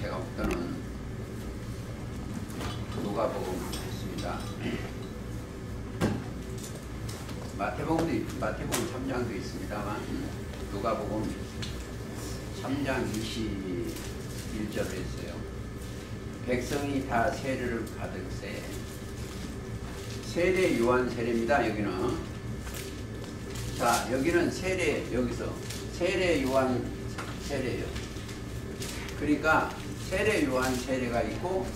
제가부터는 누가복음 했습니다. 마태복음 3장도 있습니다만 누가복음 3장 21절을 했어요. 백성이 다 세례를 받을세. 세례 요한 세례입니다. 여기는. 자, 여기는 세례, 여기서 세례 요한 세례예요. 그러니까 세례 요한 세례가 있고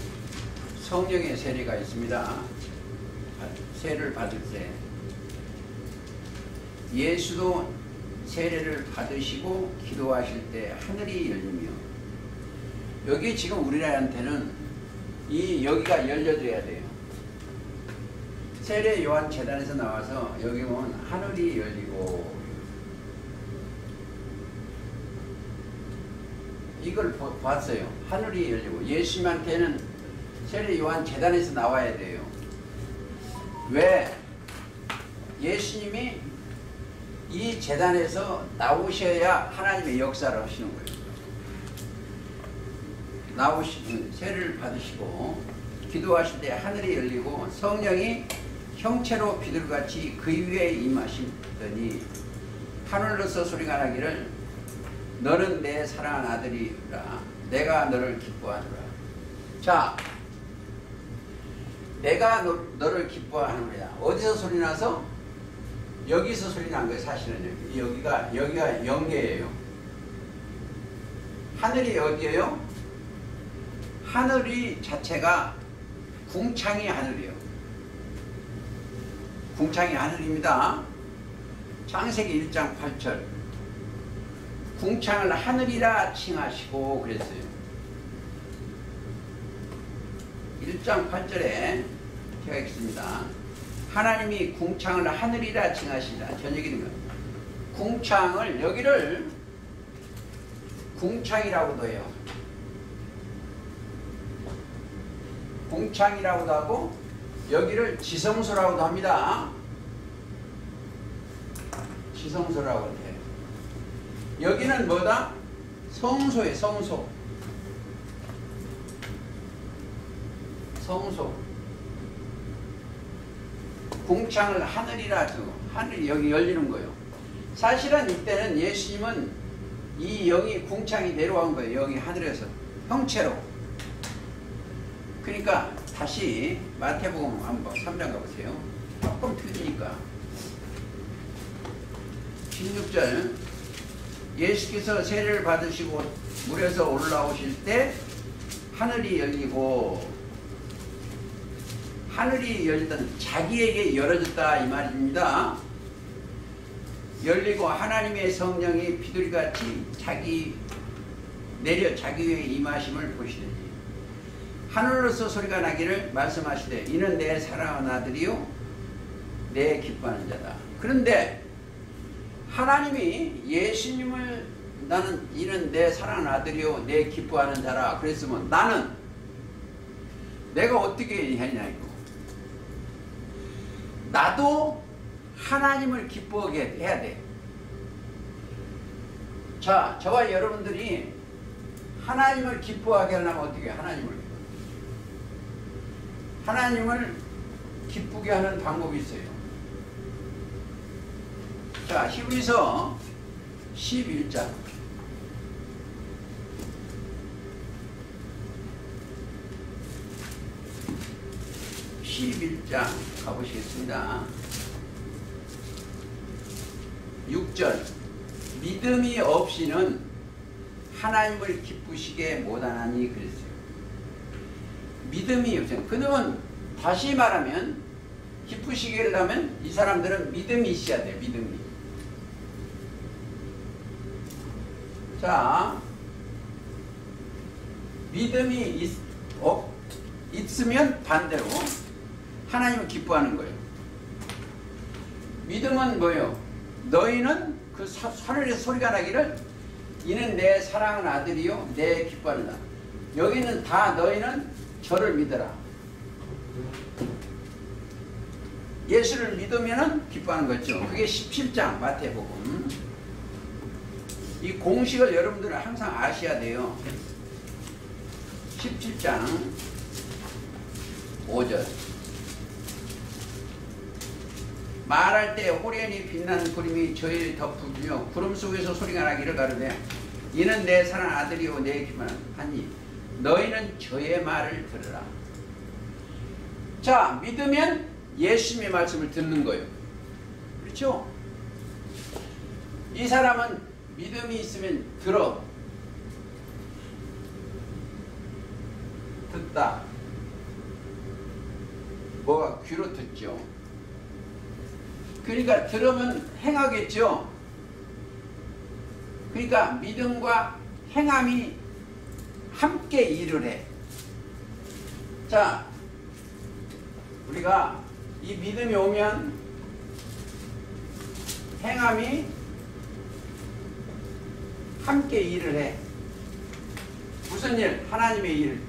성령의 세례가 있습니다. 세례를 받을세. 예수도 세례를 받으시고 기도하실 때 하늘이 열리며, 여기 지금 우리들한테는 여기가 열려줘야 돼요. 세례 요한 재단에서 나와서 여기 보면 하늘이 열리고, 이걸 봤어요. 하늘이 열리고. 예수님한테는 세례 요한 재단에서 나와야 돼요. 왜? 예수님이 이 재단에서 나오셔야 하나님의 역사를 하시는 거예요. 세례를 받으시고 기도하실 때 하늘이 열리고 성령이 형체로 비둘같이 그 위에 임하시더니 하늘로서 소리가 나기를 너는 내 사랑하는 아들이라 내가 너를 기뻐하노라. 자, 내가 너를 기뻐하노라. 어디서 소리 나서? 여기서 소리 난 거예요. 사실은 여기가 영계예요. 하늘이 어디예요? 하늘이 자체가 궁창이 하늘이에요. 궁창이 하늘입니다. 창세기 1장 8절. 궁창을 하늘이라 칭하시고 그랬어요. 1장 8절에 제가 읽습니다. 하나님이 궁창을 하늘이라 칭하시라. 저녁이는 것. 궁창을, 여기를 궁창이라고도 해요. 궁창이라고도 하고 여기를 지성소라고도 합니다. 지성소라고 해요. 여기는 뭐다? 성소예요. 성소. 성소. 궁창을 하늘이라 하죠. 하늘이 여기 열리는 거예요. 사실은 이때는 예수님은 이 영이 궁창이 내려온 거예요. 영이 하늘에서 형체로. 그러니까 다시 마태복음 한번 3장 가보세요. 조금 틀리니까. 16절. 예수께서 세례를 받으시고 물에서 올라오실 때 하늘이 열리고, 하늘이 열리던 자기에게 열어졌다 이 말입니다. 열리고 하나님의 성령이 비둘기같이 자기 위에 임하심을 보시더니 하늘로서 소리가 나기를 말씀하시되 이는 내 사랑하는 아들이요 내 기뻐하는 자다. 그런데 하나님이 예수님을 이는 내 사랑하는 아들이요 내 기뻐하는 자라 그랬으면 나는 내가 어떻게 했냐 이거. 나도 하나님을 기뻐하게 해야 돼. 자, 저와 여러분들이 하나님을 기뻐하게 하려면 어떻게 해요? 하나님을 기쁘게 하는 방법이 있어요. 자, 히브리서 11장. 가보시겠습니다. 6절. 믿음이 없이는 하나님을 기쁘시게 못하나니 그랬어요. 믿음이 없어요. 그러면 다시 말하면 기쁘시게 하려면 이 사람들은 믿음이 있어야 돼요. 믿음이. 자, 믿음이 있으면 반대로 하나님을 기뻐하는 거예요. 믿음은 뭐예요? 너희는 그 하늘에서 소리가 나기를 이는 내 사랑하는 아들이요 내 기뻐하는 자. 여기는 다 너희는 저를 믿어라. 예수를 믿으면 기뻐하는 거죠. 그게 17장 마태복음. 이 공식을 여러분들은 항상 아셔야 돼요. 17장 5절. 말할 때 호련히 빛나는 구름이 저희를 덮으며 구름 속에서 소리가 나기를 가르되 이는 내 사랑 아들이요 내 기뻐하니 너희는 저의 말을 들으라. 자, 믿으면 예수님의 말씀을 듣는 거예요. 그렇죠? 이 사람은 믿음이 있으면 들어. 듣다. 뭐가 귀로 듣죠. 그러니까 들으면 행하겠죠. 그러니까 믿음과 행함이 함께 일을 해. 자, 우리가 이 믿음이 오면 행함이 함께 일을 해. 무슨 일? 하나님의 일.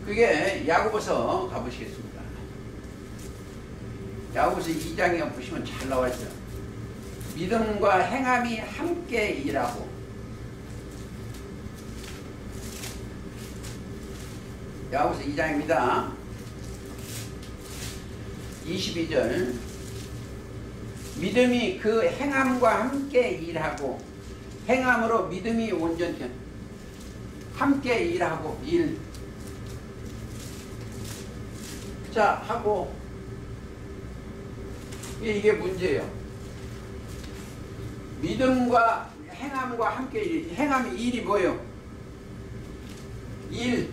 그게 야고보서 가보시겠습니다. 야고보서 2장에 보시면 잘 나와 있어요. 믿음과 행함이 함께 일하고. 야고보서 2장입니다. 22절. 믿음이 그 행함과 함께 일하고 행함으로 믿음이 온전히 함께 일하고 일. 자, 하고 이게 문제예요. 믿음과 행함과 함께 일. 행함이 일이 뭐예요? 일.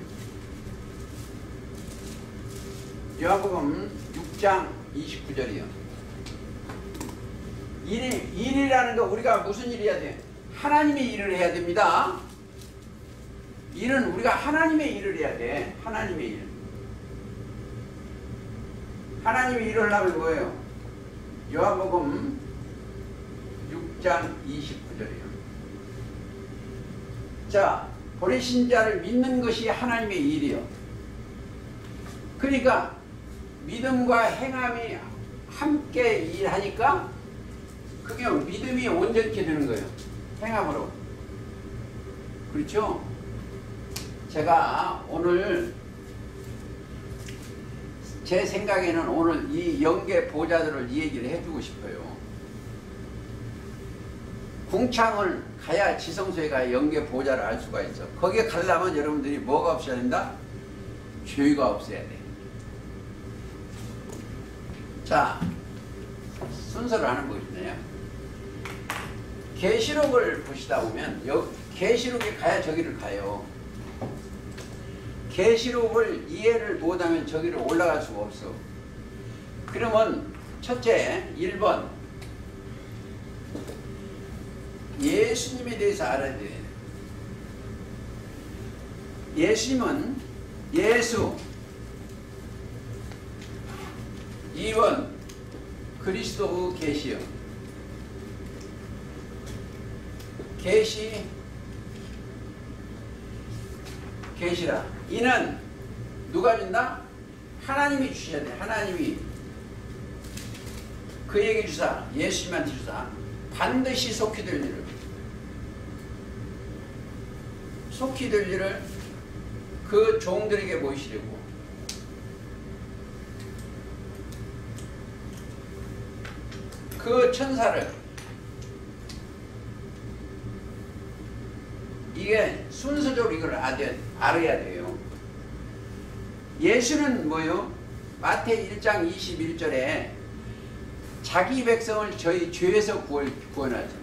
요한복음 6장 29절이요. 일이라는 거 우리가 무슨 일을 해야 돼? 하나님의 일을 해야 됩니다. 일은 우리가 하나님의 일을 해야 돼. 하나님의 일. 하나님의 일을 하면 뭐예요? 요한복음 6장 29절이에요. 자, 버리신 자를 믿는 것이 하나님의 일이요. 그러니까 믿음과 행함이 함께 일하니까 그게 믿음이 온전케 되는 거예요. 행함으로. 그렇죠? 제가 오늘 제 생각에는 오늘 이 영계 보좌들을 이 얘기를 해주고 싶어요. 궁창을 가야 지성소에 가야 영계 보좌를 알 수가 있어. 거기에 가려면 여러분들이 뭐가 없어야 된다? 죄가 없어야 돼. 자, 순서를 하는 것이네요. 계시록을 보시다 보면 계시록에 가야 저기를 가요. 계시록을 이해를 못하면 저기를 올라갈 수가 없어. 그러면 첫째 1번 예수님에 대해서 알아야 돼. 예수님은 예수. 2번 그리스도 계시요. 계시라. 이는 누가 준다? 하나님이 주셔야 돼. 하나님이 그에게 주사, 예수님한테 주사 반드시 속히 될 일을, 속히 될 일을 그 종들에게 보이시려고. 그 천사를, 이게 순서적으로 이걸 알아야 돼요. 예수는 뭐요? 마태 1장 21절에 자기 백성을 저희 죄에서 구원하죠.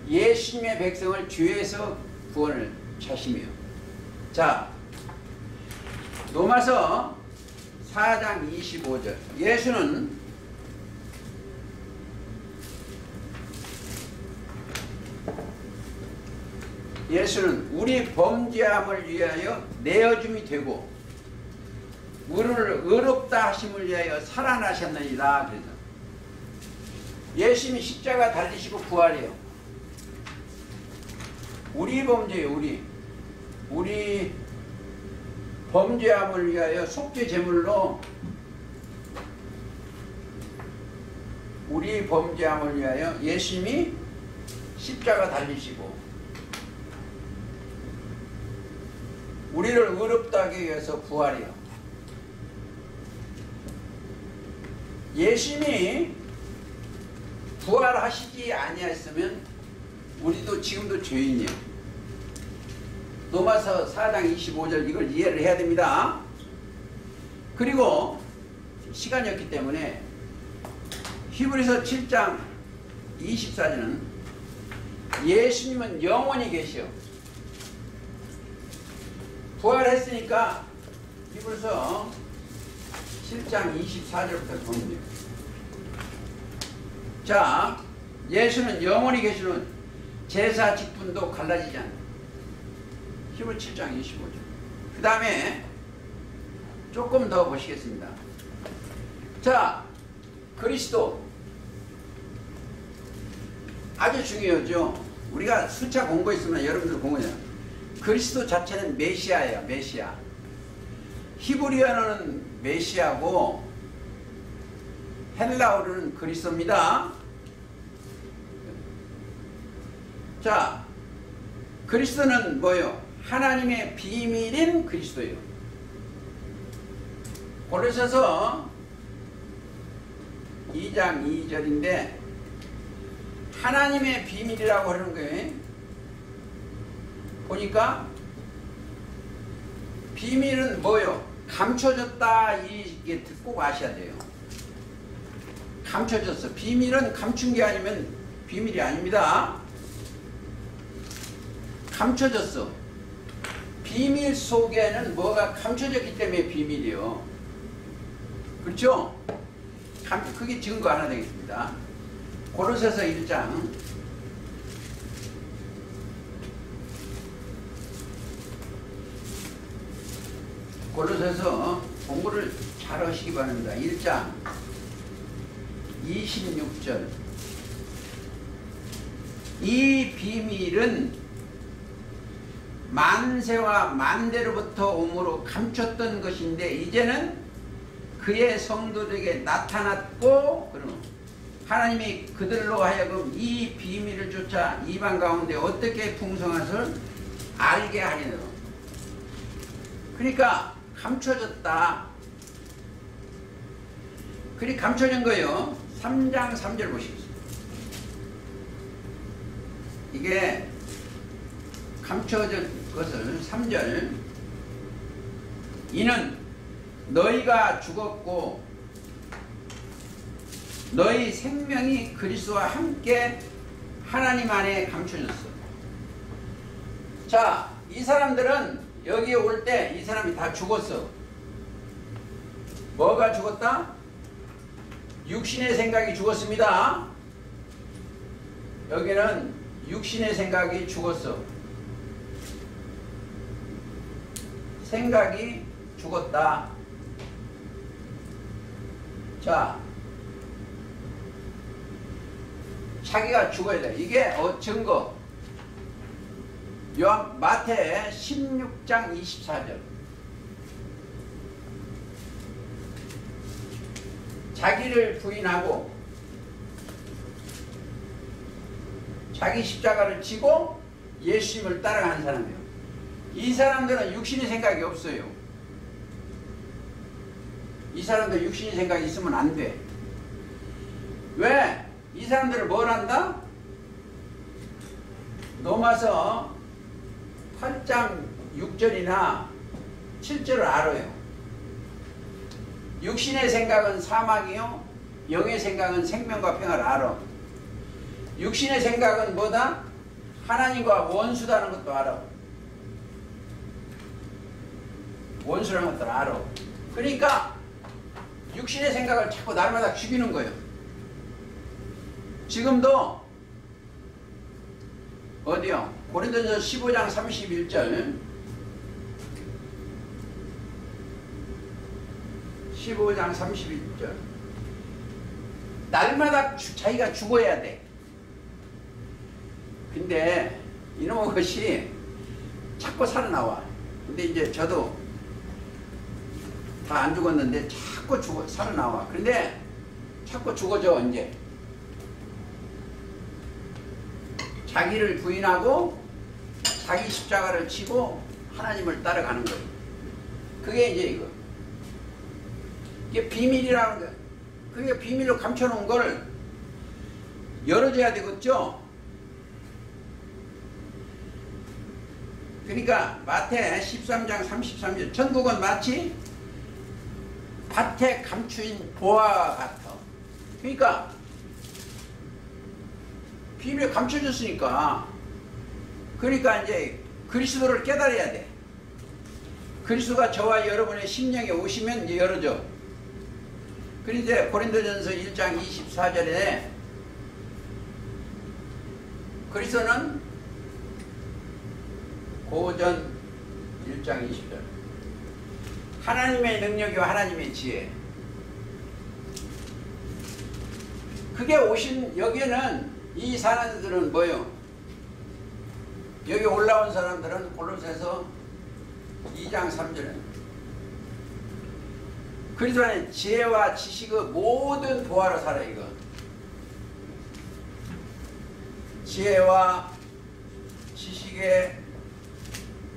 예수님의 백성을 죄에서 구원을 자시며. 자, 로마서 4장 25절. 예수는 우리 범죄함을 위하여 내어줌이 되고 우리를 의롭다 하심을 위하여 살아나셨느니라. 그래서 예수님이 십자가 달리시고 부활해요. 우리 범죄예요. 우리 범죄함을 위하여 속죄 제물로, 우리 범죄함을 위하여 예수님이 십자가 달리시고 우리를 의롭다 하기 위해서 부활이요. 예수님이 부활하시지 아니했으면 우리도 지금도 죄인이요. 로마서 4장 25절 이걸 이해를 해야 됩니다. 그리고 시간이 없기 때문에 히브리서 7장 24절은 예수님은 영원히 계시오. 부활했으니까 히브리서 7장 24절부터 보면 돼요. 자, 예수는 영원히 계시는 제사 직분도 갈라지지 않아요. 히브리 7장 25절. 그 다음에 조금 더 보시겠습니다. 자, 그리스도 아주 중요하죠. 우리가 수차 공부했으면 여러분들 공부해요. 그리스도 자체는 메시아예요. 메시아. 히브리어는 메시아고 헬라어로는 그리스도입니다. 자, 그리스도는 뭐예요? 하나님의 비밀인 그리스도예요. 고린도서 2장 2절인데 하나님의 비밀이라고 하는 거예요. 보니까 비밀은 뭐예요? 감춰졌다. 이게 꼭 아셔야 돼요. 감춰졌어. 비밀은 감춘 게 아니면 비밀이 아닙니다. 감춰졌어. 비밀 속에는 뭐가 감춰졌기 때문에 비밀이요. 그렇죠? 그게 증거 하나 되겠습니다. 고린도서 1장 고린도서 공부를 잘 하시기 바랍니다. 1장 26절. 이 비밀은 만세와 만대로부터 오므로 감췄던 것인데 이제는 그의 성도들에게 나타났고, 그러면 하나님이 그들로 하여금 이 비밀을 쫓아 이방 가운데 어떻게 풍성한 것을 알게 하리라. 그러니까 감춰졌다. 그리 감춰진 거예요. 3장 3절 보시겠습니다. 이게 감춰진 것을 3절. 이는 너희가 죽었고 너희 생명이 그리스도와 함께 하나님 안에 감춰졌어. 자, 이 사람들은 여기에 올 때 이 사람이 다 죽었어. 뭐가 죽었다? 육신의 생각이 죽었습니다. 여기는 육신의 생각이 죽었어. 생각이 죽었다. 자, 자기가 죽어야 돼. 이게 증거. 마태 16장 24절. 자기를 부인하고 자기 십자가를 지고 예수님을 따라가는 사람이에요. 이 사람들은 육신의 생각이 없어요. 이 사람들 육신의 생각이 있으면 안 돼. 왜? 이 사람들을 뭘 한다? 로마서 8장 6절이나 7절을 알아요. 육신의 생각은 사망이요, 영의 생각은 생명과 평화를 알아. 육신의 생각은 뭐다? 하나님과 원수다는 것도 알아. 원수라는 것도 알아. 그러니까 육신의 생각을 자꾸 날마다 죽이는 거예요. 지금도 어디요? 고린도서 15장 31절. 15장 31절. 날마다 자기가 죽어야 돼. 근데 이놈의 것이 자꾸 살아나와. 근데 이제 저도 다 안 죽었는데 자꾸 살아나와. 근데 자꾸 죽어져. 이제 자기를 부인하고 자기 십자가를 치고 하나님을 따라가는 거예요. 그게 이제 이거. 이게 비밀이라는 거예요. 그게 비밀로 감춰놓은 걸 열어줘야 되겠죠? 그러니까 마태 13장 33절 천국은 마치 밭에 감추인 보화와 같아. 그러니까 비밀을 감춰줬으니까 그러니까 이제 그리스도를 깨달아야 돼. 그리스도가 저와 여러분의 심령에 오시면 이제 열어줘. 그런데 고린도전서 1장 24절에 그리스도는 고전 1장 20절 하나님의 능력이와 하나님의 지혜 그게 오신 여기에는 이 사람들은 뭐예요? 여기 올라온 사람들은 골로새서 2장 3절에 그리스도 안에 지혜와 지식의 모든 보화로 살아 이거 지혜와 지식의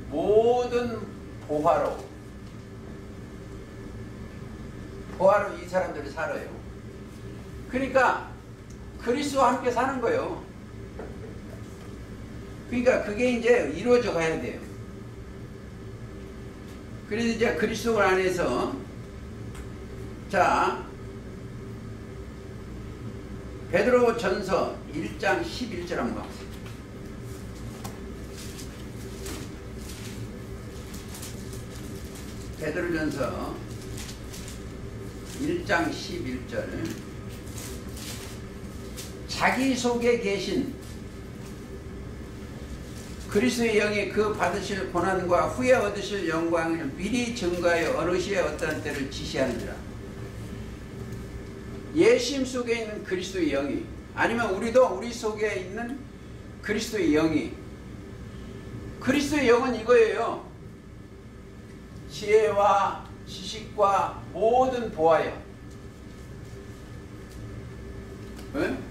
모든 보화로 이 사람들이 살아요. 그러니까 그리스도와 함께 사는 거예요. 그러니까 그게 이제 이루어져 가야 돼요. 그래서 이제 그리스도 안에서 자 베드로 전서 1장 11절 한번 가보세요. 베드로전서 1장 11절 자기 속에 계신 그리스도의 영이 그 받으실 고난과 후에 얻으실 영광을 미리 증거하여 어느 시에 어떠한 때를 지시하느니라. 예수님 속에 있는 그리스도의 영이 아니면 우리도 우리 속에 있는 그리스도의 영이 그리스도의 영은 이거예요. 지혜와 지식과 모든 보화요. 응?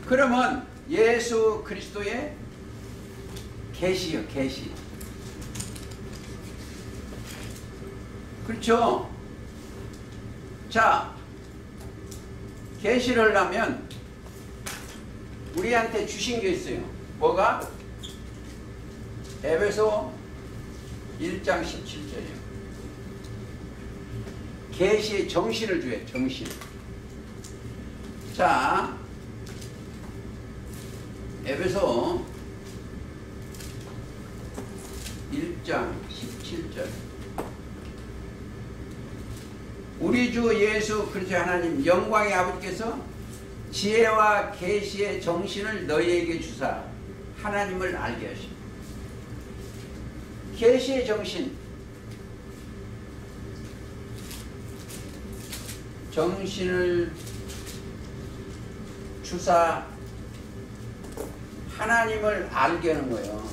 그러면 예수 그리스도의 계시요, 계시. 그렇죠? 자, 계시를 하면 우리한테 주신 게 있어요. 뭐가? 에베소 1장 17절이요. 계시의 정신을 줘요. 정신. 자, 에베소 1장 17절 우리 주 예수 그리스도 하나님 영광의 아버지께서 지혜와 계시의 정신을 너희에게 주사 하나님을 알게 하십니다. 계시의 정신 정신을 주사 하나님을 알게 하는 거예요.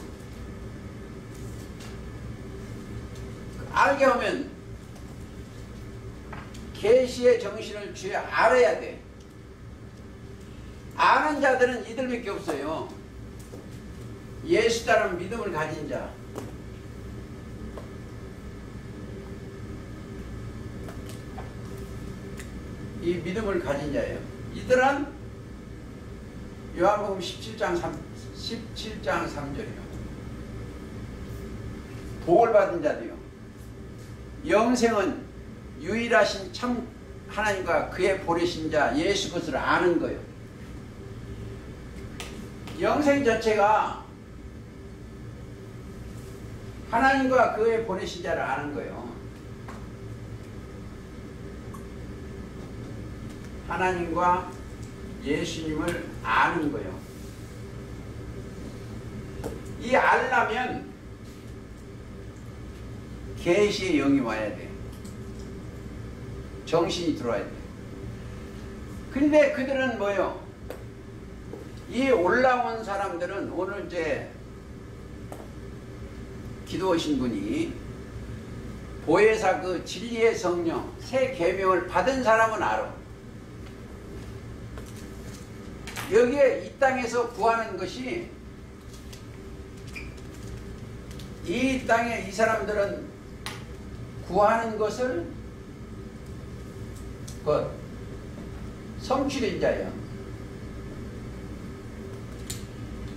알게 하면 계시의 정신을 주여 알아야 돼. 아는 자들은 이들밖에 없어요. 예수 따른 믿음을 가진 자. 이 믿음을 가진 자예요. 이들은 요한복음 17장 3절이요. 복을 받은 자들이요. 영생은 유일하신 참 하나님과 그의 보내신 자 예수 그리스도를 아는 거예요. 영생 자체가 하나님과 그의 보내신 자를 아는 거예요. 하나님과 예수님을 아는 거예요. 이 알려면 계시의 영이 와야 돼. 정신이 들어와야 돼. 근데 그들은 뭐요? 이 올라온 사람들은 오늘 이제 기도 오신 분이 보혜사 그 진리의 성령 새 계명을 받은 사람은 알아. 여기에 이 땅에서 구하는 것이 이 땅에 이 사람들은 구하는 것을 성취된 자예요.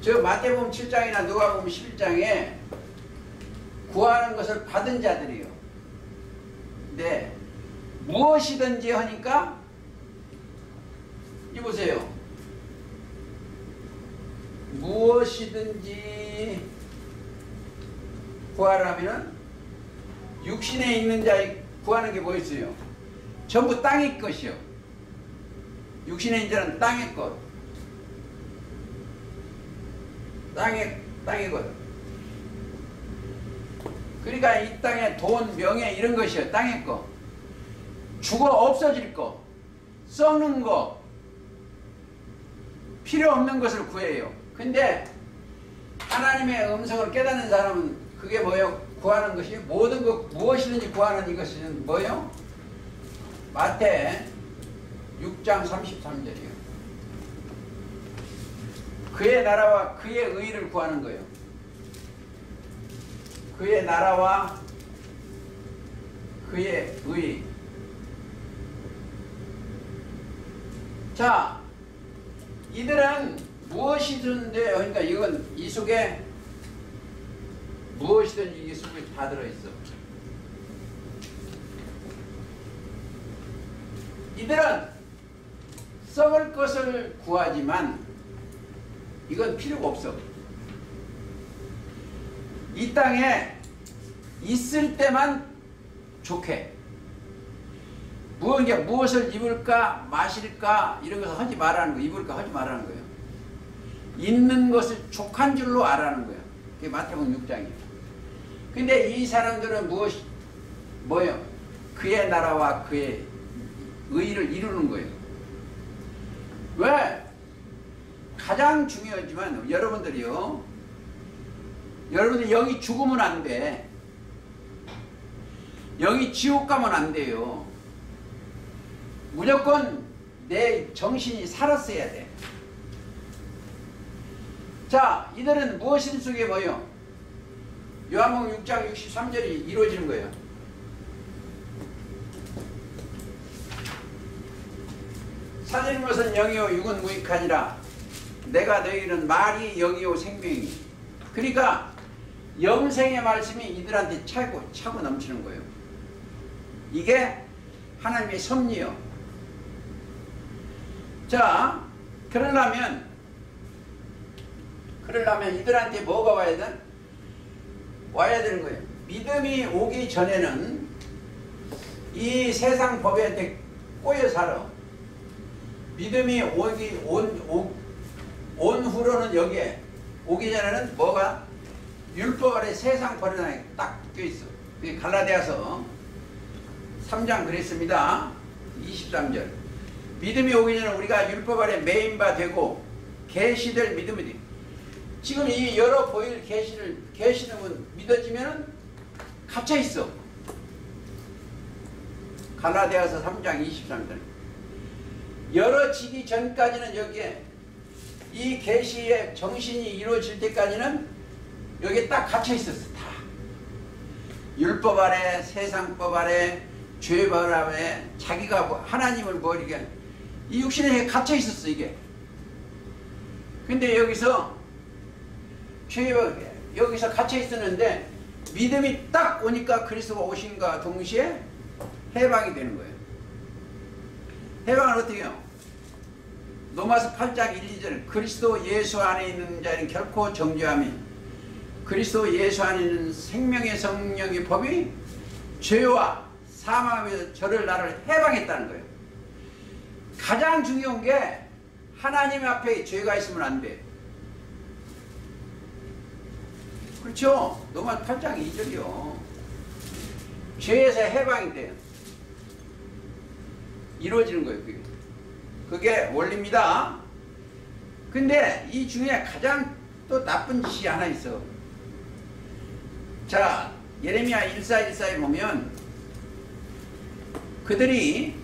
저 마태복음 7장이나 누가복음 11장에 구하는 것을 받은 자들이요. 근데 무엇이든지 하니까 이보세요. 무엇이든지 구하라면은 육신에 있는 자의 구하는 게 뭐 있어요? 전부 땅의 것이요. 육신에 있는 자는 땅의 것. 땅의 것. 그러니까 이 땅에 돈, 명예 이런 것이요. 땅의 것. 죽어 없어질 것. 썩는 것. 필요 없는 것을 구해요. 근데 하나님의 음성을 깨닫는 사람은 그게 뭐예요? 구하는 것이 모든 것 무엇이든지 구하는 이것은 뭐예요? 마태 6장 33절이에요. 그의 나라와 그의 의를 구하는 거예요. 그의 나라와 그의 의. 자, 이들은 무엇이든지, 그러니까 이건 이 속에 무엇이든지 이 속에 다 들어있어. 이들은 썩을 것을 구하지만 이건 필요가 없어. 이 땅에 있을 때만 좋게. 무엇을 입을까 마실까 이런 것을 하지 말라는 거예요. 입을까 하지 말라는 거예요. 있는 것을 족한 줄로 알아는 거예요. 그게 마태복음 6장이에요. 근데 이 사람들은 뭐예요? 그의 나라와 그의 의를 이루는 거예요. 왜? 가장 중요하지만 여러분들이 여기 죽으면 안 돼. 여기 지옥 가면 안 돼요. 무조건 내 정신이 살았어야 돼. 자, 이들은 무엇인 속에 뭐예요? 요한복음 6장 63절이 이루어지는 거예요. 사는 것은 영이요 육은 무익하니라. 내가 너희는 말이 영이요 생명이. 그러니까 영생의 말씀이 이들한테 차고 넘치는 거예요. 이게 하나님의 섭리요. 자, 그러려면 이들한테 뭐가 와야 되는 거예요. 믿음이 오기 전에는 이 세상 법에 꼬여 살아. 믿음이 온 후로는 여기에 오기 전에는 뭐가 율법 아래 세상 버릇에 딱 껴있어. 갈라디아서 3장 그랬습니다. 23절. 믿음이 오기 전에 우리가 율법 아래 매인 바 되고 계시될 믿음이 돼. 지금 이 여러 보일 계시는 믿어지면 갇혀 있어. 갈라디아서 3장 23절. 열어지기 전까지는 여기에 이 계시의 정신이 이루어질 때까지는 여기에 딱 갇혀 있었어. 다. 율법 아래, 세상법 아래, 죄법 아래, 자기가 하나님을 이렇게 이 육신에 갇혀 있었어 이게. 근데 여기서 여기서 갇혀 있었는데 믿음이 딱 오니까 그리스도가 오신과 동시에 해방이 되는 거예요. 해방은 어떻게 해요? 로마서 8장 1, 2절. 그리스도 예수 안에 있는 자는 결코 정죄함이, 그리스도 예수 안에 있는 생명의 성령의 법이 죄와 사망에서 나를 해방했다는 거예요. 가장 중요한 게 하나님 앞에 죄가 있으면 안 돼. 그렇죠? 로마서 8장 2절이요. 죄에서 해방이 돼요. 이루어지는 거예요. 그게 원리입니다. 근데 이 중에 가장 또 나쁜 짓이 하나 있어. 자, 예레미야 14:14에 보면 그들이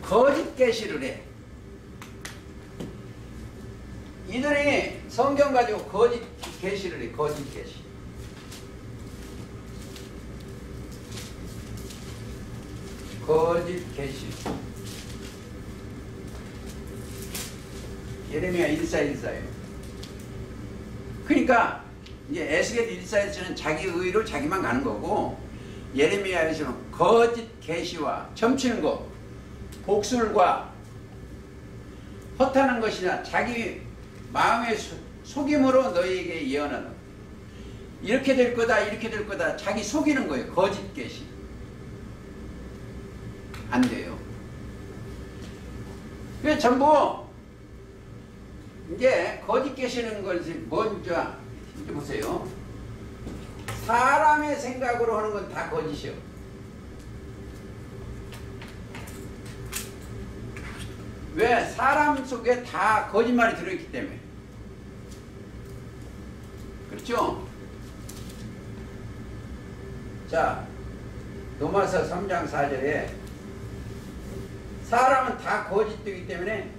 거짓 계시를 해. 이들이 성경 가지고 거짓 계시를 해. 거짓 계시. 거짓 계시. 예레미야 1:4-1:4예요. 그러니까 이제 에스겔 1:4에서는 자기 의로 자기만 가는 거고, 예레미야에서는 거짓 계시와 점치는 것, 복술과 허탄한 것이나 자기 마음의 속임으로 너희에게 예언하는, 이렇게 될 거다 이렇게 될 거다 자기 속이는 거예요. 거짓 계시. 안 돼요. 그 전부 이제 거짓 계시는 것이 뭔지 이제 보세요. 사람의 생각으로 하는 건 다 거짓이요. 왜? 사람 속에 다 거짓말이 들어있기 때문에. 그렇죠? 자, 로마서 3장 4절에 사람은 다 거짓되기 때문에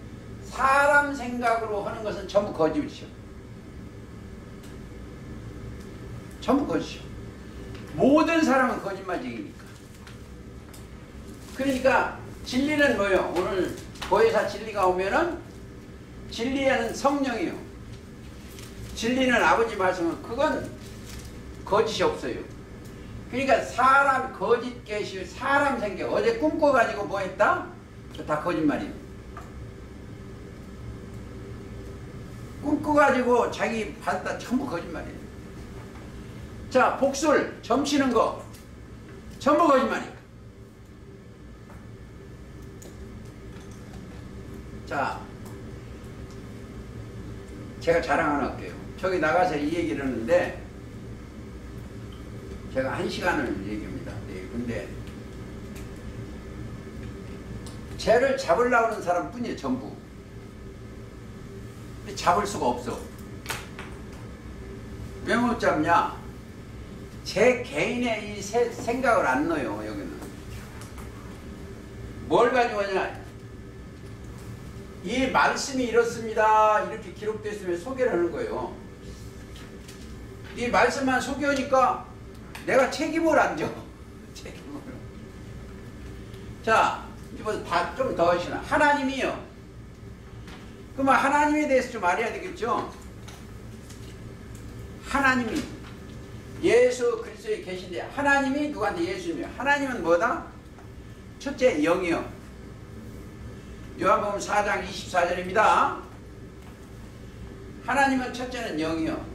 사람 생각으로 하는 것은 전부 거짓이죠. 전부 거짓이죠. 모든 사람은 거짓말쟁이니까. 그러니까 진리는 뭐예요? 오늘 보혜사 진리가 오면은 진리에는 성령이요. 진리는 아버지 말씀은 그건 거짓이 없어요. 그러니까 사람 거짓 계시, 사람 생각. 어제 꿈꿔가지고 뭐 했다? 그거 다 거짓말이에요. 꿈꿔가지고 자기 받았다 전부 거짓말이에요. 자, 복술, 점치는 거 전부 거짓말이에요. 자, 제가 자랑 하나 할게요. 저기 나가서 이 얘기를 하는데 제가 1시간을 얘기합니다. 네, 근데 쟤를 잡으려고 하는 사람 뿐이에요. 전부. 근데 잡을 수가 없어. 왜 못 잡냐? 제 개인의 이 생각을 안 넣어요. 여기는 뭘 가지고 하냐? 이 말씀이 이렇습니다. 이렇게 기록됐으면 소개를 하는 거예요. 이 말씀만 소개하니까 내가 책임을 안 져. 책임을. 자, 이제 다 좀 더 하시나. 하나님이요. 그러면 하나님에 대해서 좀 알아야 되겠죠? 하나님이 예수 그리스도에 계신데 하나님이 누구한테 예수님이요. 하나님은 뭐다? 첫째 영이요. 요한복음 4장 24절입니다. 하나님은 첫째는 영이요.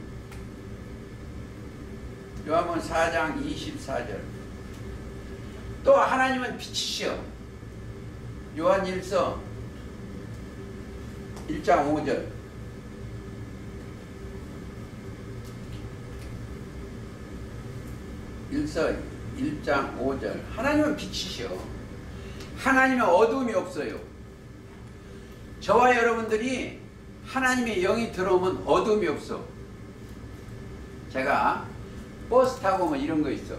요한복음 4장 24절. 또 하나님은 빛이시요. 요한일서 1장 5절. 일서 1장 5절. 하나님은 빛이시요. 하나님은 어두움이 없어요. 저와 여러분들이 하나님의 영이 들어오면 어둠이 없어. 제가 버스 타고 오면 이런 거 있어.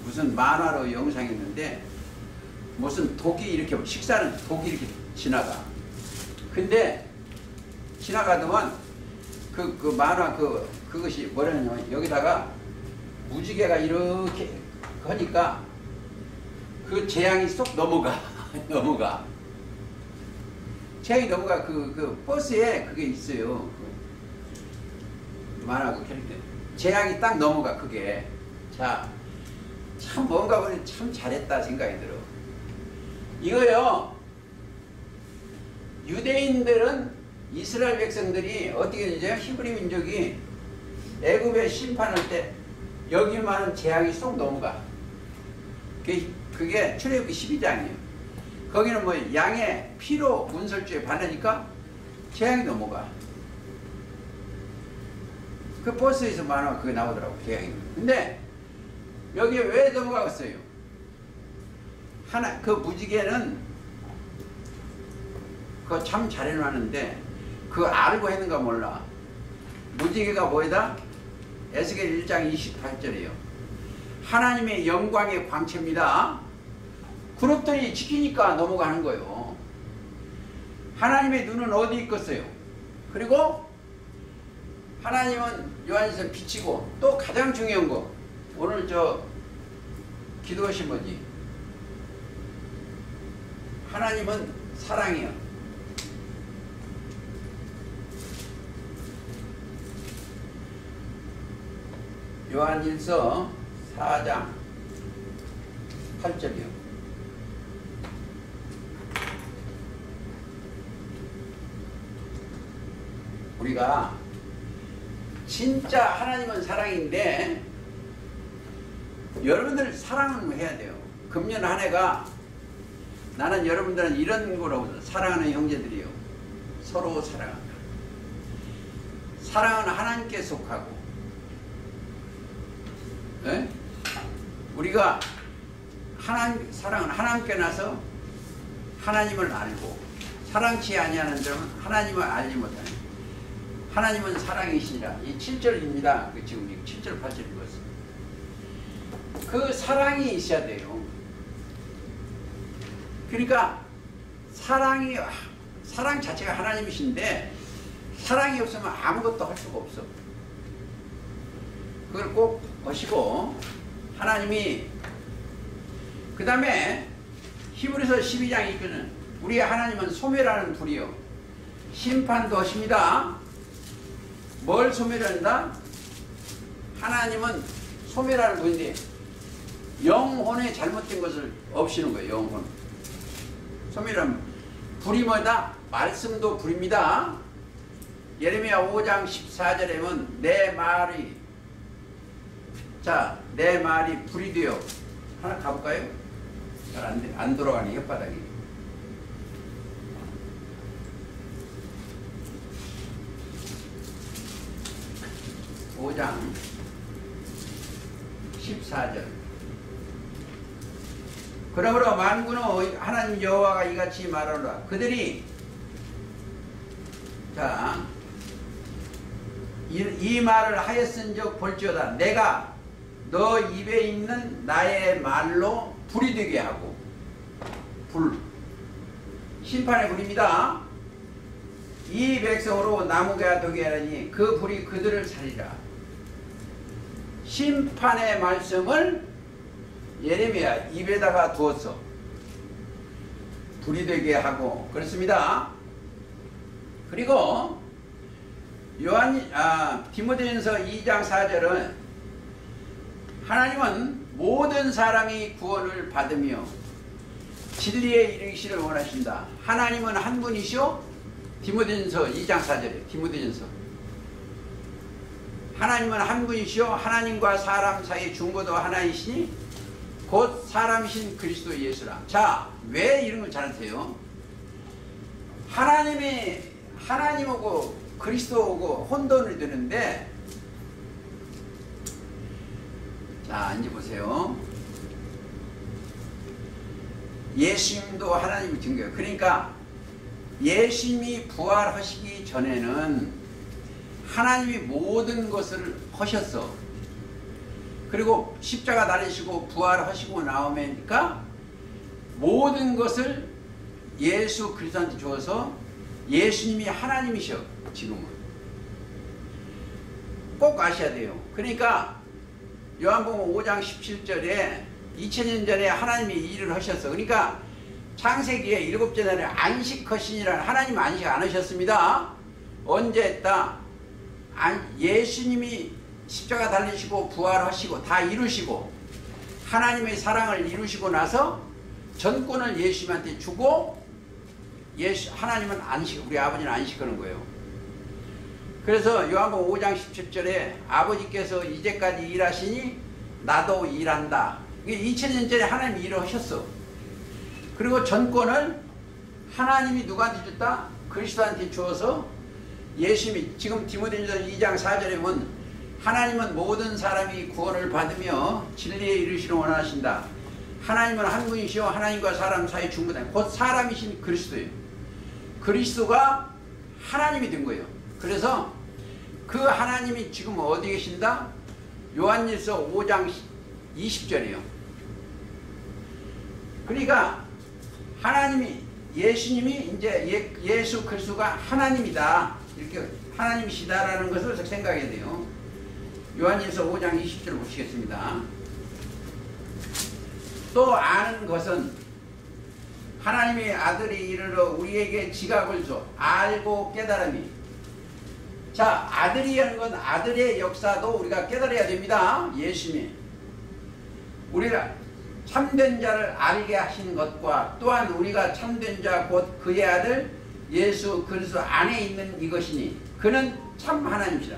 무슨 만화로 영상이 있는데 무슨 독이 이렇게 식사는 독이 이렇게 지나가. 근데 지나가더만 그 만화 그것이 뭐라냐면 여기다가 무지개가 이렇게 하니까 그 재앙이 쏙 넘어가. 넘어가. 재앙이 넘어가. 그 버스에 그게 있어요. 만화 그 캐릭터. 재앙이 딱 넘어가. 그게. 자, 참 뭔가 보니 참 잘했다 생각이 들어. 이거요. 유대인들은 이스라엘 백성들이 어떻게 되죠? 히브리 민족이 애굽에 심판할 때 여기만은 재앙이 쏙 넘어가. 그게 출애굽기 12장이에요. 거기는 뭐 양의 피로 문설주에 바르니까 재앙이 넘어가. 그 버스에서 만화 그게 나오더라고. 재앙이. 근데 여기에 왜 넘어가겠어요? 그 무지개는 그거 참 잘 해놨는데 그거 알고 했는가 몰라. 무지개가 뭐이다? 에스겔 1장 28절이에요. 하나님의 영광의 광채입니다. 그룹들이 지키니까 넘어가는 거예요. 하나님의 눈은 어디 있겠어요? 그리고 하나님은 요한에서 빛이고 또 가장 중요한 거 오늘 저 기도하신 거지. 하나님은 사랑이요. 요한일서 4장 8절이요. 우리가 진짜 하나님은 사랑인데 여러분들 사랑은 해야 돼요. 금년 한 해가 나는 여러분들은 이런 거라고 사랑하는 형제들이요. 서로 사랑한다. 사랑은 하나님께 속하고 네? 우리가 사랑은 하나님께 나서 하나님을 알고 사랑치 아니하는 자는 하나님을 알지 못하는 하나님은 사랑이시니라. 이 7절입니다. 지금 7절 8절 읽었어요. 그 사랑이 있어야 돼요. 그러니까 사랑 자체가 하나님이신데 사랑이 없으면 아무것도 할 수가 없어. 그걸 꼭 보시고 하나님이 그 다음에 히브리서 12장 이끄는 우리 하나님은 소멸하는 불이요 심판도 하십니다. 뭘 소멸한다? 하나님은 소멸하는 분인데 영혼에 잘못된 것을 없애는 거예요. 영혼 소멸하는 불이 뭐다? 말씀도 불입니다. 예레미야 5장 14절에 보면 내 말이 불이 되어 하나 가볼까요? 잘 안 돌아가네 혓바닥이. (5장 14절) 그러므로 만군의 하나님 여호와가 이같이 말하노라. 그들이 이 말을 하였은즉 볼지어다 내가 너 입에 있는 나의 말로 불이 되게 하고 불 심판의 불입니다. 이 백성으로 나무가 되게 하니 그 불이 그들을 살리라. 심판의 말씀을 예레미야 입에다가 두었어. 불이 되게 하고 그렇습니다. 그리고 디모데전서 2장 4절은 하나님은 모든 사람이 구원을 받으며 진리에 이르기를 원하신다. 하나님은 한 분이시오. 디모데전서 2장 4절에 디모데전서 하나님은 한 분이시오. 하나님과 사람 사이의 중보도 하나이시니 곧 사람이신 그리스도 예수라. 자, 왜 이런 걸 잘하세요? 하나님하고 그리스도하고 혼돈을 드는데 자, 이제 보세요. 예수님도 하나님이 된 거예요. 그러니까 예수님이 부활하시기 전에는 하나님이 모든 것을 하셨어. 그리고 십자가 달리시고 부활하시고 나오니까 모든 것을 예수 그리스도한테 주어서 예수님이 하나님이셔. 지금은 꼭 아셔야 돼요. 그러니까 요한복음 5장 17절에 2000년 전에 하나님이 일을 하셨어. 그러니까 창세기에 7째 날에 안식하시니라. 하나님 안식 안 하셨습니다. 언제 했다? 예수님이 십자가 달리시고 부활하시고 다 이루시고 하나님의 사랑을 이루시고 나서 전권을 예수님한테 주고 하나님은 안식, 우리 아버지는 안식하는 거예요. 그래서 요한복음 5장 17절에 아버지께서 이제까지 일하시니 나도 일한다. 이게 2000년 전에 하나님이 일을 하셨어. 그리고 전권을 하나님이 누구한테 줬다? 그리스도한테 주어서 예수님이 지금 디모데전서 2장 4절에 보면 하나님은 모든 사람이 구원을 받으며 진리에 이르시를 원하신다. 하나님은 한 분이시오. 하나님과 사람 사이 중보다 곧 사람이신 그리스도예요. 그리스도가 하나님이 된 거예요. 그래서 그 하나님이 지금 어디 계신다? 요한일서 5장 20절이에요. 그러니까 예수님이 이제 예수 그리스도가 하나님이다. 이렇게 하나님이시다라는 것을 생각해야 돼요. 요한일서 5장 20절 보시겠습니다. 또 아는 것은 하나님의 아들이 이르러 우리에게 지각을 줘 알고 깨달음이. 자, 아들이라는 건 아들의 역사도 우리가 깨달아야 됩니다. 예수님이 우리가 참된 자를 알게 하신 것과 또한 우리가 참된 자 곧 그의 아들 예수 그리스도 안에 있는 이것이니 그는 참 하나님이시라.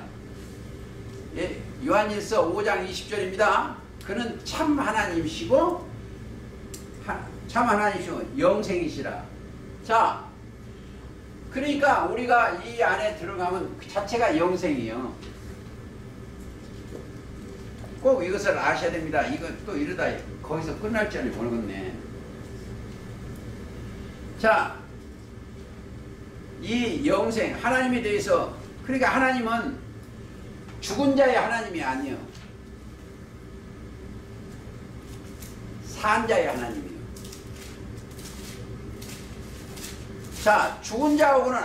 예, 요한일서 5장 20절입니다. 그는 참 하나님이시고 참 하나님이시고 영생이시라. 자, 그러니까 우리가 이 안에 들어가면 그 자체가 영생이에요. 꼭 이것을 아셔야 됩니다. 이거 또 이러다 거기서 끝날 줄 모르겠네. 자, 이 영생 하나님에 대해서, 그러니까 하나님은 죽은 자의 하나님이 아니에요. 산 자의 하나님이에요. 자, 죽은 자하고는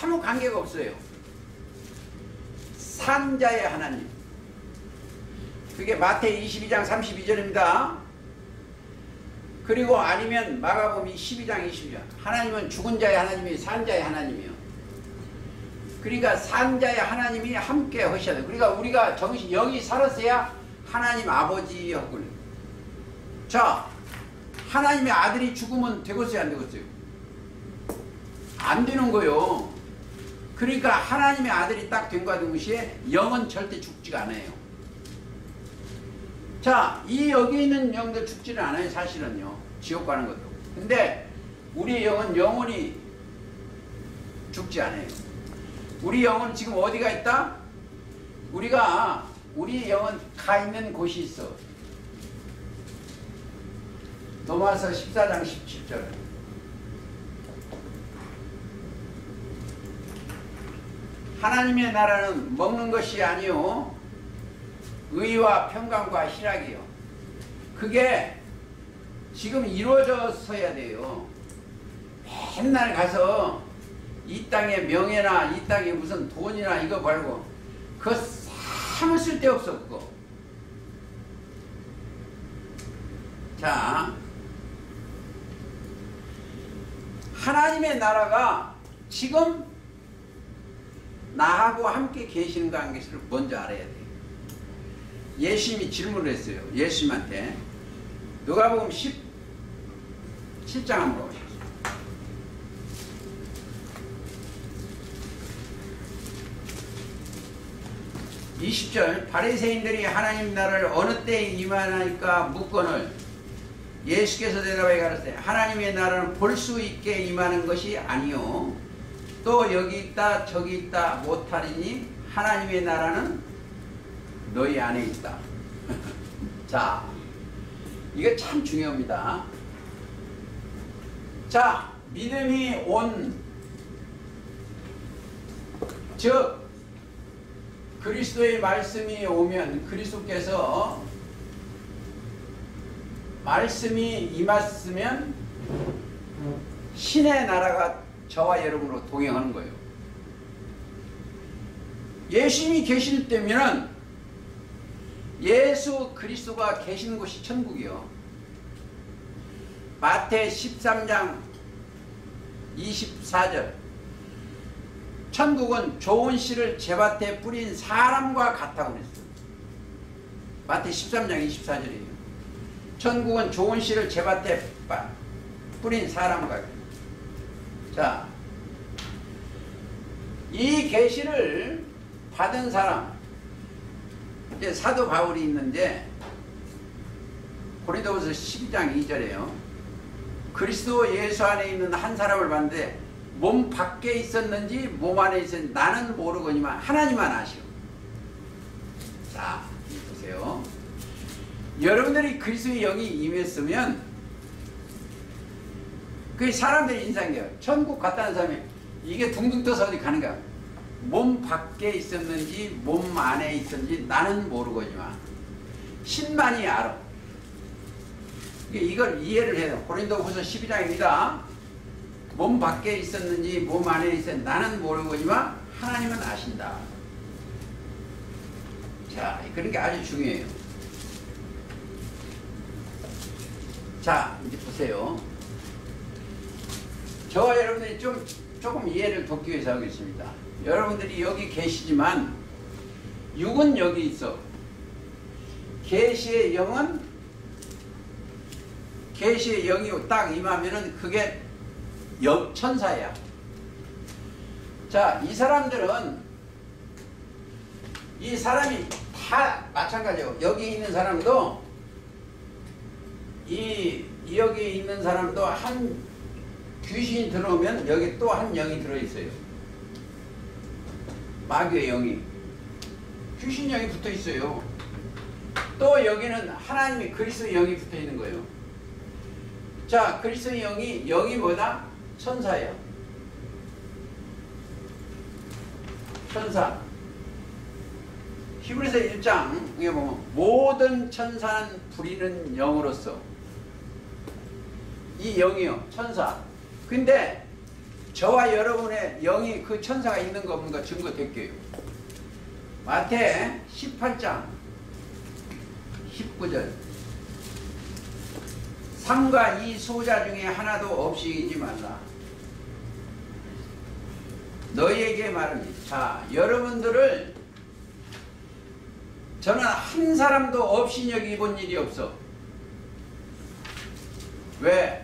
아무 관계가 없어요. 산 자의 하나님. 그게 마태이 22장 32절입니다. 그리고 아니면 마가복음 12장 20절. 하나님은 죽은 자의 하나님이 산 자의 하나님이요. 그러니까 산 자의 하나님이 함께 하셔야 돼요. 그러니까 우리가 정신 영이 살았어야 하나님 아버지 하고. 자, 하나님의 아들이 죽으면 되겠어요, 안 되겠어요? 안 되는 거요. 그러니까 하나님의 아들이 딱 된 거와 동시에 영은 절대 죽지가 않아요. 자, 이 여기 있는 영도 죽지는 않아요, 사실은요. 지옥 가는 것도. 근데 우리 영은 영원히 죽지 않아요. 우리 영은 지금 어디가 있다? 우리 영은 가 있는 곳이 있어. 로마서 14장 17절. 하나님의 나라는 먹는 것이 아니요 의와 평강과 희락이요. 그게 지금 이루어져서야 돼요. 맨날 가서 이 땅의 명예나 이 땅의 무슨 돈이나 이거 말고 그거 아무 쓸데없어 그거. 자, 하나님의 나라가 지금 나하고 함께 계시는 것을 먼저 알아야 돼요. 예수님이 질문을 했어요. 예수님한테. 누가복음 17장 한번 보십시오. 20절. 바리새인들이 하나님 나라를 어느 때에 임하나이까 묻거늘 예수께서 대답하여 가라사대 하나님의 나라는 볼 수 있게 임하는 것이 아니요 또 여기 있다 저기 있다 못하리니 하나님의 나라는 너희 안에 있다. 자, 이거 참 중요합니다. 자, 믿음이 온, 즉 그리스도의 말씀이 오면 그리스도께서 말씀이 임했으면 신의 나라가 저와 여러분으로 동행하는 거예요. 예수님이 계실 때면은 예수 그리스도가 계시는 곳이 천국이요. 마태 13장 24절. 천국은 좋은 씨를 제밭에 뿌린 사람과 같다고 그랬어요. 마태 13장 24절이에요. 천국은 좋은 씨를 제밭에 뿌린 사람과 같다. 자, 이 계시를 받은 사람, 이제 사도 바울이 있는데 고린도후서 12장 2절에요. 그리스도 예수 안에 있는 한 사람을 봤는데 몸 밖에 있었는지 몸 안에 있었는지 나는 모르거니만 하나님만 아시오. 자, 보세요. 여러분들이 그리스도의 영이 임했으면 그 사람들이 인상해요. 천국 갔다는 사람이 이게 둥둥 떠서 어디 가는가? 몸 밖에 있었는지 몸 안에 있었는지 나는 모르거니와 신만이 알아. 이걸 이해를 해요. 고린도후서 12장입니다. 몸 밖에 있었는지 몸 안에 있었는지 나는 모르거니와 하나님은 아신다. 자, 그러니까 아주 중요해요. 자, 이제 보세요. 저와 여러분들이 조금 이해를 돕기 위해서 하겠습니다. 여러분들이 여기 계시지만 육은 여기 있어. 계시의 영은 계시의 영이 딱 임하면은 그게 천사야. 자, 이 사람들은 이 사람이 다 마찬가지고 여기 있는 사람도 여기 있는 사람도 한 귀신이 들어오면 여기 또 한 영이 들어있어요. 마귀의 영이 귀신 영이 붙어 있어요. 또 여기는 하나님이 그리스도의 영이 붙어 있는 거예요. 자, 그리스도의 영이 뭐다? 천사예요. 천사. 히브리서 1장에 보면 모든 천사는 부리는 영으로서 이 영이요, 천사. 근데 저와 여러분의 영이 그 천사가 있는 거 없는 거 증거 될게요. 마태 18장 19절. 삼가 이 소자 중에 하나도 없이 이지 말라. 너희에게 말하니. 자, 여러분들을 저는 한 사람도 없이 여기 본 일이 없어. 왜?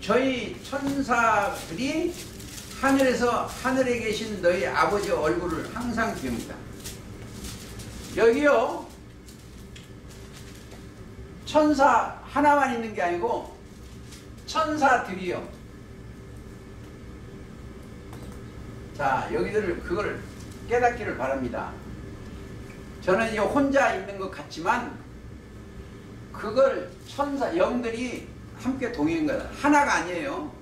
저희 천사들이 하늘에 계신 너희 아버지 얼굴을 항상 봅니다. 여기요, 천사 하나만 있는 게 아니고 천사들이요. 자, 여기들을 그걸 깨닫기를 바랍니다. 저는 혼자 있는 것 같지만 그걸 천사 영들이 함께 동행한 거다. 하나가 아니에요.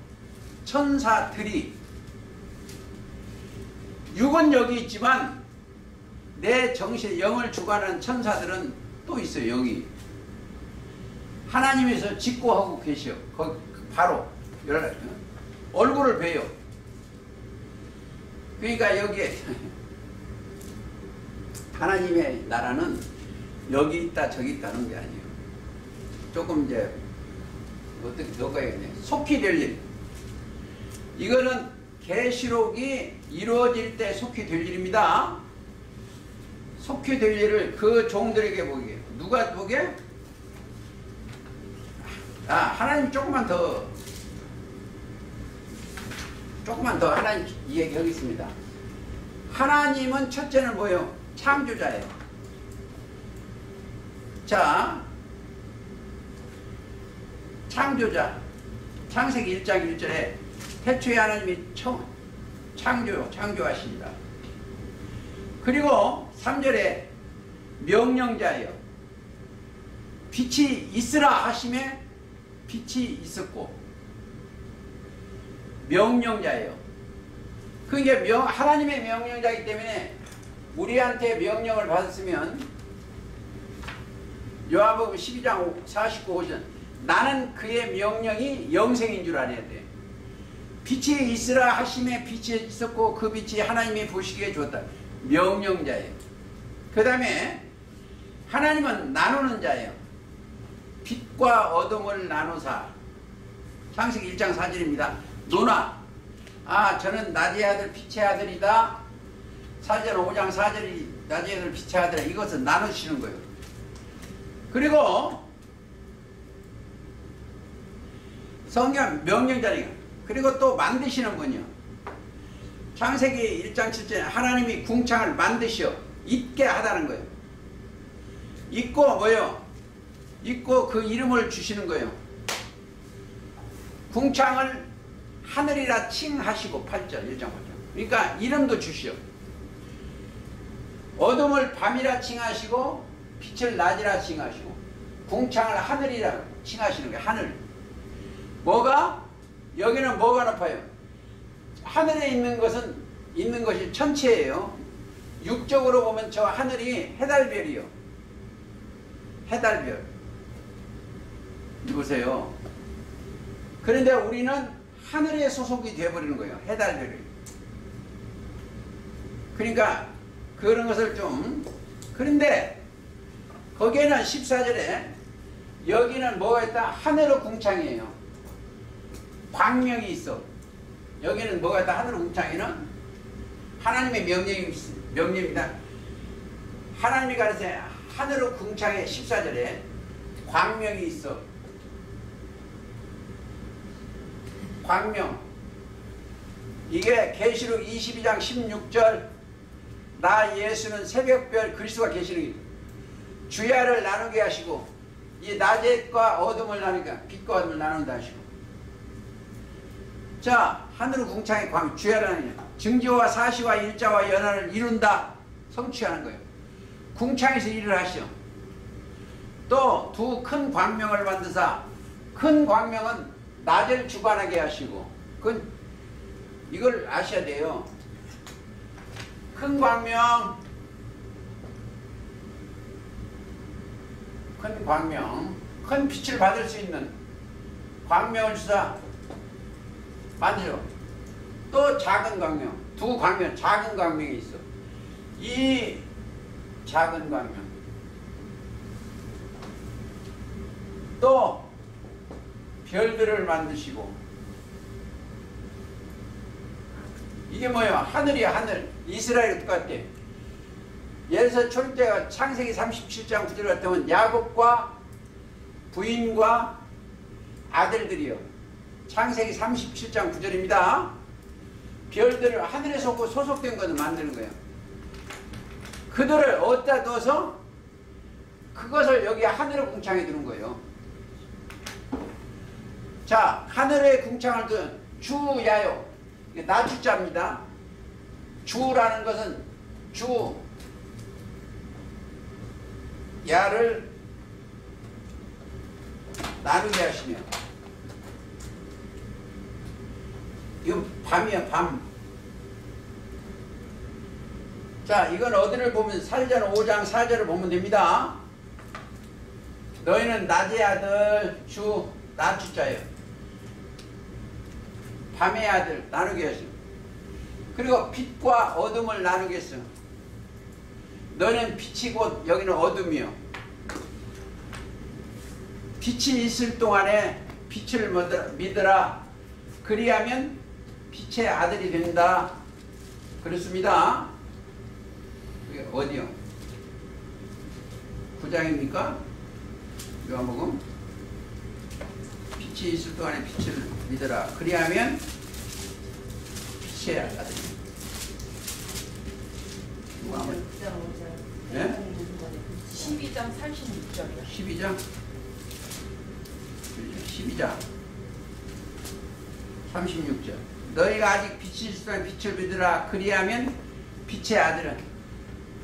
천사들이. 육은 여기 있지만 내 정신 영을 주관하는 천사들은 또 있어요. 여기 하나님에서 직고하고 계셔. 거기 바로 얼굴을 봬요. 그러니까 여기에 하나님의 나라는 여기 있다 저기 있다는 게 아니에요. 조금 이제 어떻게 넣어야겠냐. 속히 될 일. 이거는 계시록이 이루어질 때 속히 될 일입니다. 속히 될 일을 그 종들에게 보게. 누가 보게? 하나님 조금만 더 하나님 이야기하겠습니다. 하나님은 첫째는 뭐예요? 창조자예요. 자, 창조자. 창세기 1장 1절에 태초에 하나님이 창조하십니다. 그리고 3절에 명령자예요. 빛이 있으라 하심에 빛이 있었고 명령자예요. 그게 하나님의 명령자이기 때문에 우리한테 명령을 받았으면 요한복음 12장 49, 50절 나는 그의 명령이 영생인 줄 알아야 돼. 빛이 있으라 하심에 빛이 있었고 그 빛이 하나님이 보시기에 주었다. 명령자예요. 그 다음에 하나님은 나누는 자예요. 빛과 어둠을 나누사. 창세기 1장 4절입니다. 노나 저는 낮의 아들 빛의 아들이다. 4절 5장 4절이 낮의 아들 빛의 아들이다. 이것을 나누시는 거예요. 그리고 성경 명령자니까. 그리고 또 만드시는 분이요. 창세기 1장 7절에 하나님이 궁창을 만드시어 있게 하다는 거예요. 있고 뭐요? 있고 그 이름을 주시는 거예요. 궁창을 하늘이라 칭하시고 8절 1장 8절. 그러니까 이름도 주시오. 어둠을 밤이라 칭하시고 빛을 낮이라 칭하시고 궁창을 하늘이라 칭하시는 거예요. 하늘. 뭐가? 여기는 뭐가 높아요? 하늘에 있는 것이 천체예요. 육적으로 보면 저 하늘이 해달별이요. 해달별. 보세요. 그런데 우리는 하늘에 소속이 되어버리는 거예요. 해달별이. 그러니까 그런 것을 좀. 그런데 거기에는 14절에 여기는 뭐가 있다? 하늘의 궁창이에요. 광명이 있어. 여기는 뭐가 있다? 하늘 궁창에는 하나님의 명령입니다. 하나님이 가르쳐요. 하늘 궁창의 14절에 광명이 있어. 광명. 이게 계시록 22장 16절 나 예수는 새벽별 그리스도가 계시는 주야를 나누게 하시고 이 낮과 어둠을 나누니까 빛과 어둠을 나눈다 하시고 자 하늘 궁창의 광 주야를 나누냐 증거와 사시와 일자와 연한을 이룬다 성취하는 거예요. 궁창에서 일을 하시오. 또 두 큰 광명을 만드사 큰 광명은 낮을 주관하게 하시고 이걸 아셔야 돼요. 큰 광명 큰 빛을 받을 수 있는 광명을 주사 만들어. 또 작은 광명 두 광명 작은 광명이 있어. 이 작은 광명 또 별들을 만드시고 이게 뭐예요? 하늘이야 하늘. 이스라엘 똑같아. 예를 들어서 초림때가 창세기 37장 9절 같으면 야곱과 부인과 아들들이요. 창세기 37장 9절입니다. 별들을 하늘에서 소속된 것을 만드는 거예요. 그들을 어디다 넣어서 그것을 여기 하늘의 궁창에 두는 거예요. 자, 하늘의 궁창을 둔 주야요. 이게 나주자입니다. 주라는 것은 주 야를 나누게 하시며 이건 밤이야 밤. 자 이건 어디를 보면 사도전 5장 4절을 보면 됩니다. 너희는 낮의 아들 주 낮주자예요. 밤의 아들 나누게 하시고 그리고 빛과 어둠을 나누겠어. 너는 빛이 곧 여기는 어둠이요. 빛이 있을 동안에 빛을 믿으라. 그리하면 빛의 아들이 된다. 그렇습니다. 그게 어디요? 9장입니까? 요한복음. 빛이 있을 동안에 빛을 믿으라. 그리하면 빛의 아들이. 네? 12장 36절이요. 12장? 12장 36절 너희가 아직 빛이 있을 동안 빛을 믿으라. 그리하면 빛의 아들은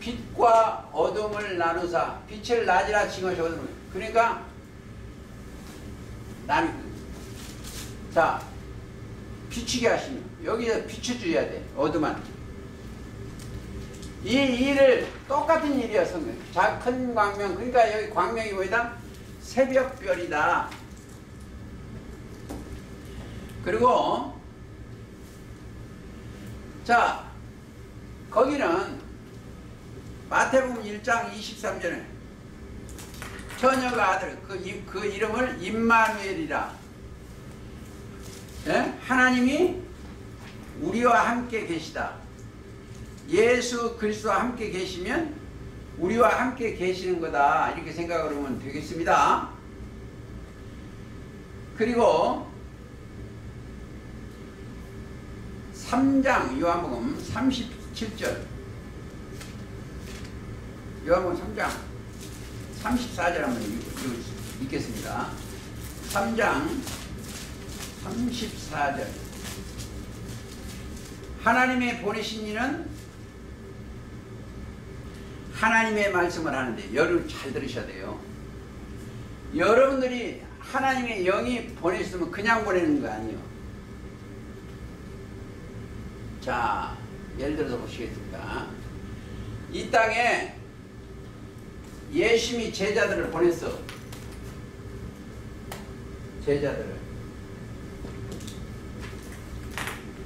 빛과 어둠을 나누사 빛을 낮이라 칭하시고 어둠을 그러니까 자 비추게 하시면 여기서 비춰줘야 돼. 어둠한테 이 일을 똑같은 일이어서 자 큰 광명 그러니까 여기 광명이 뭐이다? 새벽별이다. 그리고 자 거기는 마태복음 1장 23절에 처녀가 아들 그 이름을 임마누엘이라. 예? 하나님이 우리와 함께 계시다. 예수 그리스도와 함께 계시면 우리와 함께 계시는 거다. 이렇게 생각하면 되겠습니다. 그리고 3장 요한복음 37절 요한복음 3장 34절 한번 읽겠습니다. 3장 34절 하나님의 보내신 이는 하나님의 말씀을 하는데 여러분 잘 들으셔야 돼요. 여러분들이 하나님의 영이 보내시면 그냥 보내는 거 아니에요. 자 예를 들어서 보시겠습니다. 이 땅에 예수님이 제자들을 보냈어.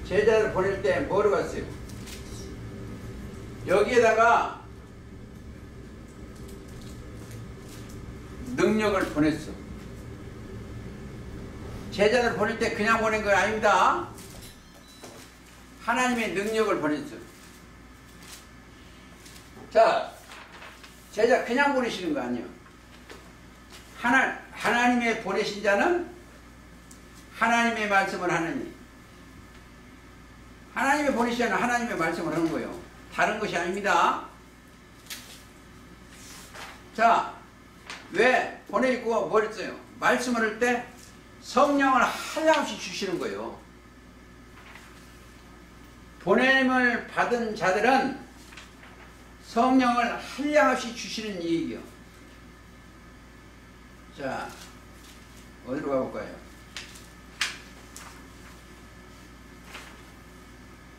제자들을 보낼 때 뭐로 갔어요? 여기에다가 능력을 보냈어. 제자들 보낼 때 그냥 보낸 거 아닙니다. 하나님의 능력을 보냈어요. 자, 제자 그냥 보내시는 거 아니에요. 하나님의 보내신 자는 하나님의 말씀을 하느니, 하나님의 보내신 자는 하나님의 말씀을 하는 거예요. 다른 것이 아닙니다. 자, 왜 보내고 뭐 했어요? 말씀을 할 때 성령을 한량없이 주시는 거예요. 보냄을 받은 자들은 성령을 한량없이 주시는 얘기요. 자, 어디로 가볼까요?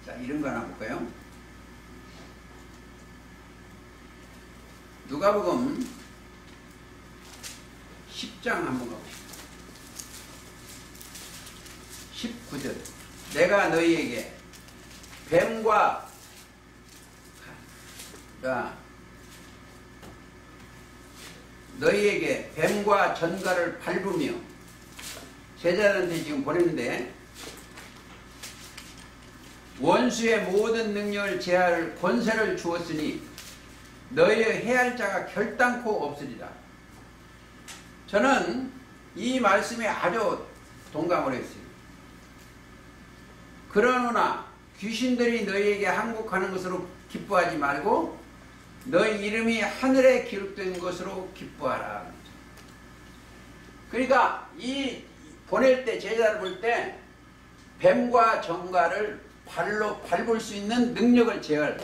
자, 이런 거 하나 볼까요? 누가복음 10장 한번 가봅시다. 19절. 내가 너희에게 뱀과 너희에게 뱀과 전갈을 밟으며, 제자들한테 지금 보냈는데, 원수의 모든 능력을 제할 권세를 주었으니 너희의 해할 자가 결단코 없으리라. 저는 이 말씀에 아주 동감을 했어요. 그러나 귀신들이 너희에게 항복하는 것으로 기뻐하지 말고 너희 이름이 하늘에 기록된 것으로 기뻐하라. 그러니까 이 보낼 때, 제자를 볼 때 뱀과 전갈을 발로 밟을 수 있는 능력을 제할.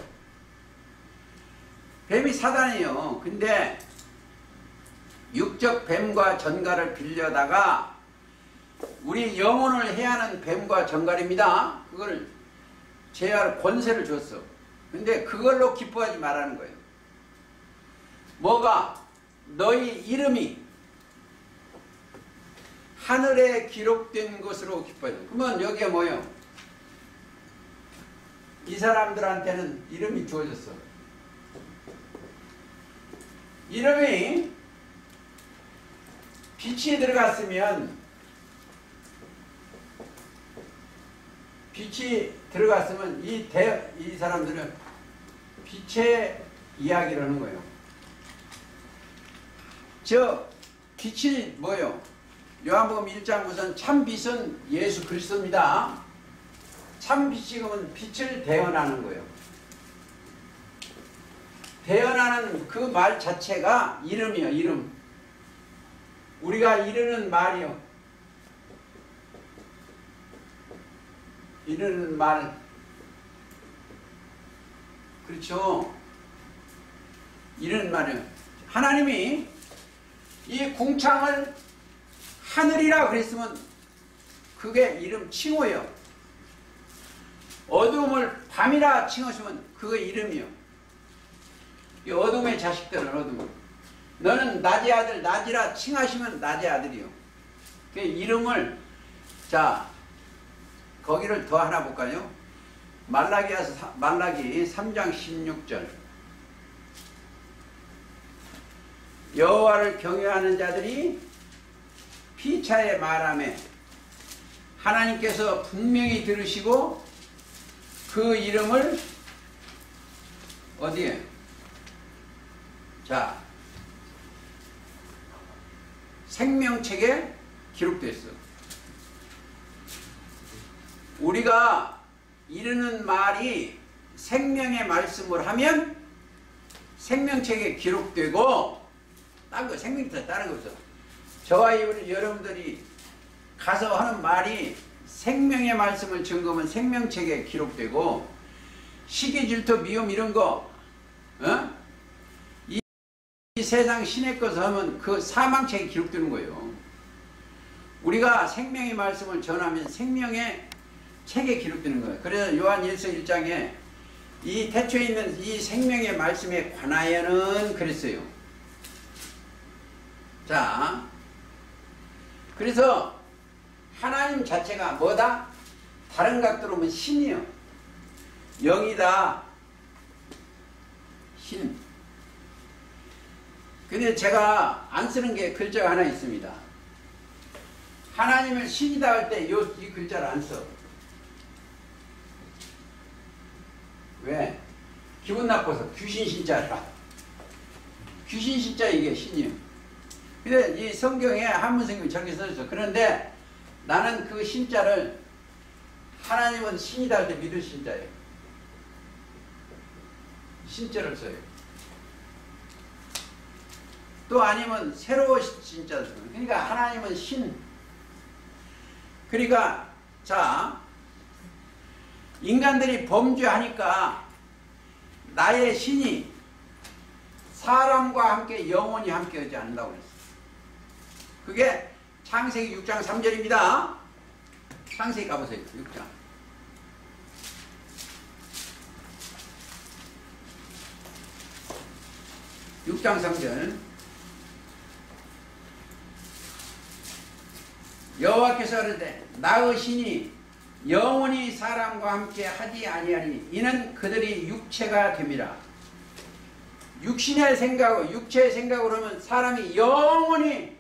뱀이 사단이에요. 근데 육적 뱀과 전갈을 빌려다가 우리 영혼을 해하는 뱀과 전갈입니다. 그걸 제할 권세를 줬어. 근데 그걸로 기뻐하지 말라는 거예요. 뭐가? 너희 이름이 하늘에 기록된 것으로 기뻐해요. 그러면 여기에 뭐예요? 이 사람들한테는 이름이 주어졌어. 이름이 빛이 들어갔으면, 이 사람들은 빛의 이야기를 하는 거예요. 저 빛이 뭐예요? 요한복음 1장 우선 참빛은 예수 그리스도입니다. 참빛이 그러면 빛을 대언하는 거예요. 대언하는 그 말 자체가 이름이요. 이름. 우리가 이르는 말이요. 이르는 말. 그렇죠. 이르는 말이요. 하나님이 이 궁창을 하늘이라 그랬으면 그게 이름 칭호예요. 어둠을 밤이라 칭하시면 그거 이름이요. 이 어둠의 자식들은 어둠. 너는 낮의 아들, 낮이라 칭하시면 낮의 아들이요. 그 이름을, 자, 거기를 더 하나 볼까요? 말라기 3장 16절. 여호와를 경외하는 자들이 피차에 말하매 하나님께서 분명히 들으시고 그 이름을 어디에? 자, 생명책에 기록됐어. 우리가 이르는 말이 생명의 말씀을 하면 생명책에 기록되고, 딴 거, 생명책 다른 거 없어. 저와 여러분들이 가서 하는 말이 생명의 말씀을 증거하면 생명책에 기록되고, 시기, 질투, 미움 이런 거, 이 세상 신의 것을 하면 그 사망책에 기록되는 거예요. 우리가 생명의 말씀을 전하면 생명의 책에 기록되는 거예요. 그래서 요한일서 1장에 이 태초에 있는 이 생명의 말씀에 관하여는 그랬어요. 자, 그래서 하나님 자체가 뭐다? 다른 각도로 보면 신이요. 영이다. 신. 근데 제가 안 쓰는 게 글자가 하나 있습니다. 하나님을 신이다 할 때 이 글자를 안 써. 왜? 기분 나빠서 귀신 신자라. 귀신 신자 이게 신이요. 근데 이 성경에 한문 성경이 저렇게 써있어. 그런데 나는 그 신자를 하나님은 신이다 할 때 믿을 신자예요. 신자를 써요. 또 아니면 새로운 신자를 써요. 그러니까 하나님은 신. 그러니까 자, 인간들이 범죄하니까 나의 신이 사람과 함께 영원히 함께하지 않는다고 그랬어요. 그게 창세기 6장 3절입니다. 창세기 가보세요. 6장. 6장 3절. 여호와께서 이르되 나의 신이 영원히 사람과 함께 하지 아니하니 이는 그들이 육체가 됨이라. 육신의 생각으로, 육체의 생각으로 하면 사람이 영원히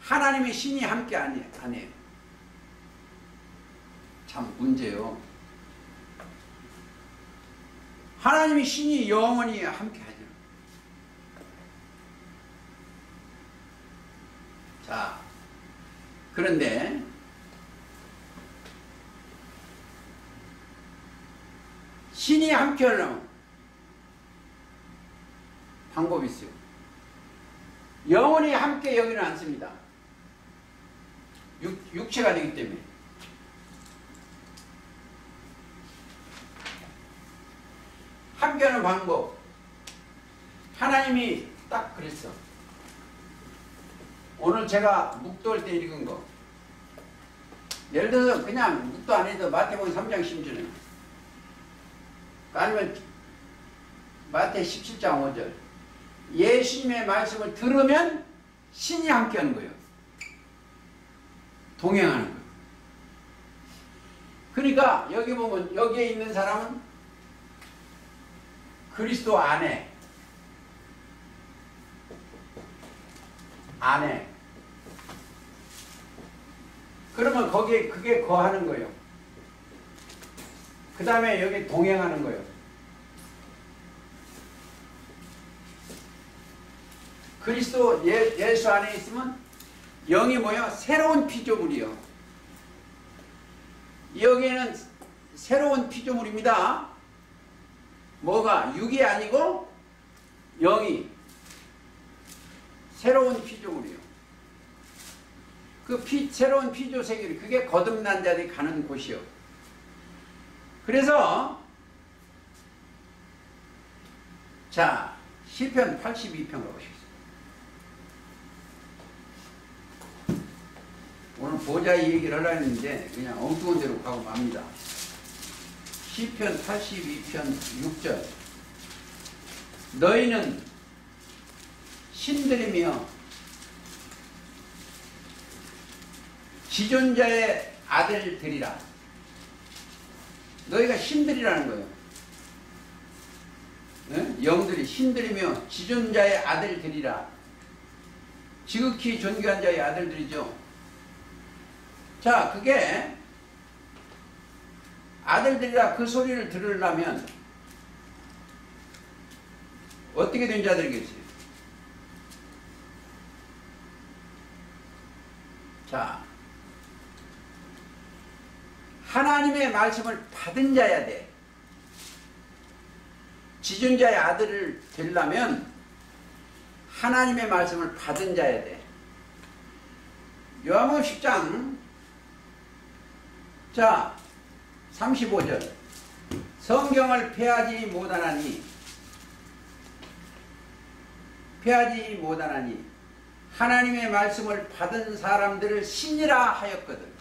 하나님의 신이 함께 안 해요. 참 문제요. 하나님의 신이 영원히 함께 하죠. 자, 그런데 신이 함께 하려면 방법이 있어요. 영원히 함께 여기는 않습니다. 육체가 되기 때문에. 함께하는 방법. 하나님이 딱 그랬어. 오늘 제가 묵도할 때 읽은 거. 예를 들어서 그냥 묵도 안 해도 마태복음 3장 10절에 아니면 마태 17장 5절 예수님의 말씀을 들으면 신이 함께하는 거예요. 동행하는 거예요. 그러니까 여기 보면 여기에 있는 사람은 그리스도 안에 그러면 거기에 그게 거하는 거예요. 그 다음에 여기 동행하는 거예요. 그리스도 예수 안에 있으면 영이 뭐야? 새로운 피조물이요. 여기에는 새로운 피조물입니다. 뭐가? 육이 아니고 영이 새로운 피조물이요. 그 새로운 피조세계, 그게 거듭난 자들이 가는 곳이요. 그래서 자, 시편 82편 가보시겠습니다. 오늘 보자 이 얘기를 하려고 했는데 그냥 엉뚱한 대로 가고 맙니다. 시편 82편 6절. 너희는 신들이며 지존자의 아들들이라. 너희가 신들이라는 거예요. 네? 영들이 신들이며 지존자의 아들들이라. 지극히 존귀한 자의 아들들이죠. 자, 그게 아들들이라 그 소리를 들으려면 어떻게 된 자들이겠어요? 자, 하나님의 말씀을 받은 자야 돼. 지존자의 아들을 되려면 하나님의 말씀을 받은 자야 돼. 요한복음 10장 자 35절. 성경을 폐하지 못하나니 하나님의 말씀을 받은 사람들을 신이라 하였거든.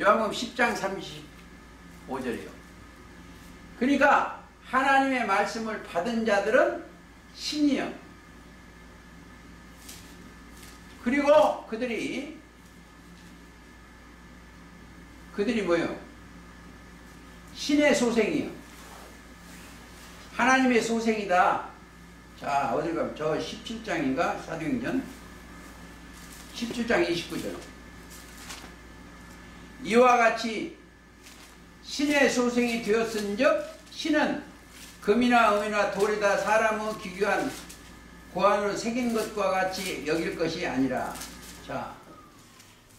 요한복음 10장 35절이요. 그러니까 하나님의 말씀을 받은 자들은 신이요. 그리고 그들이 뭐예요? 신의 소생이요. 하나님의 소생이다. 자, 어딜 가면 저 17장인가? 사도행전 17장 29절. 이와 같이 신의 소생이 되었은즉 신은 금이나 은이나 돌이다 사람의 기교한 고안으로 새긴 것과 같이 여길 것이 아니라. 자,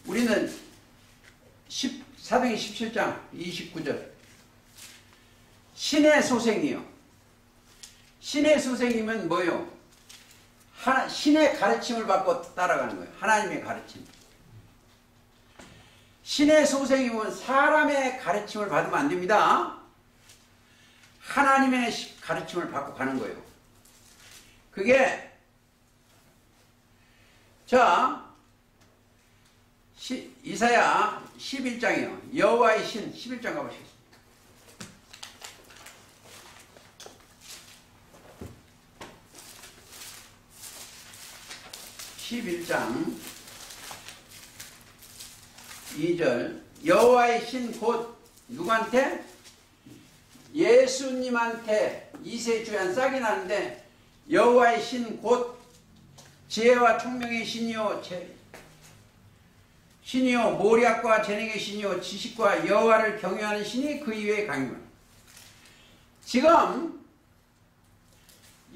우리는 사도행 17장 29절. 신의 소생이요. 신의 소생이면 뭐요? 신의 가르침을 받고 따라가는 거예요. 하나님의 가르침. 신의 소생이면 사람의 가르침을 받으면 안 됩니다. 하나님의 가르침을 받고 가는 거예요. 그게 자 이사야 11장이요. 여호와의 신 11장 가보시겠습니다. 11장 2절. 여호와의 신 곧 누구한테? 예수님한테 이세주한 싹이 나는데, 여호와의 신 곧 지혜와 총명의 신이요 신이요 모략과 재능의 신이요 지식과 여호와를 경외하는 신이 그 이외에 강림하라. 지금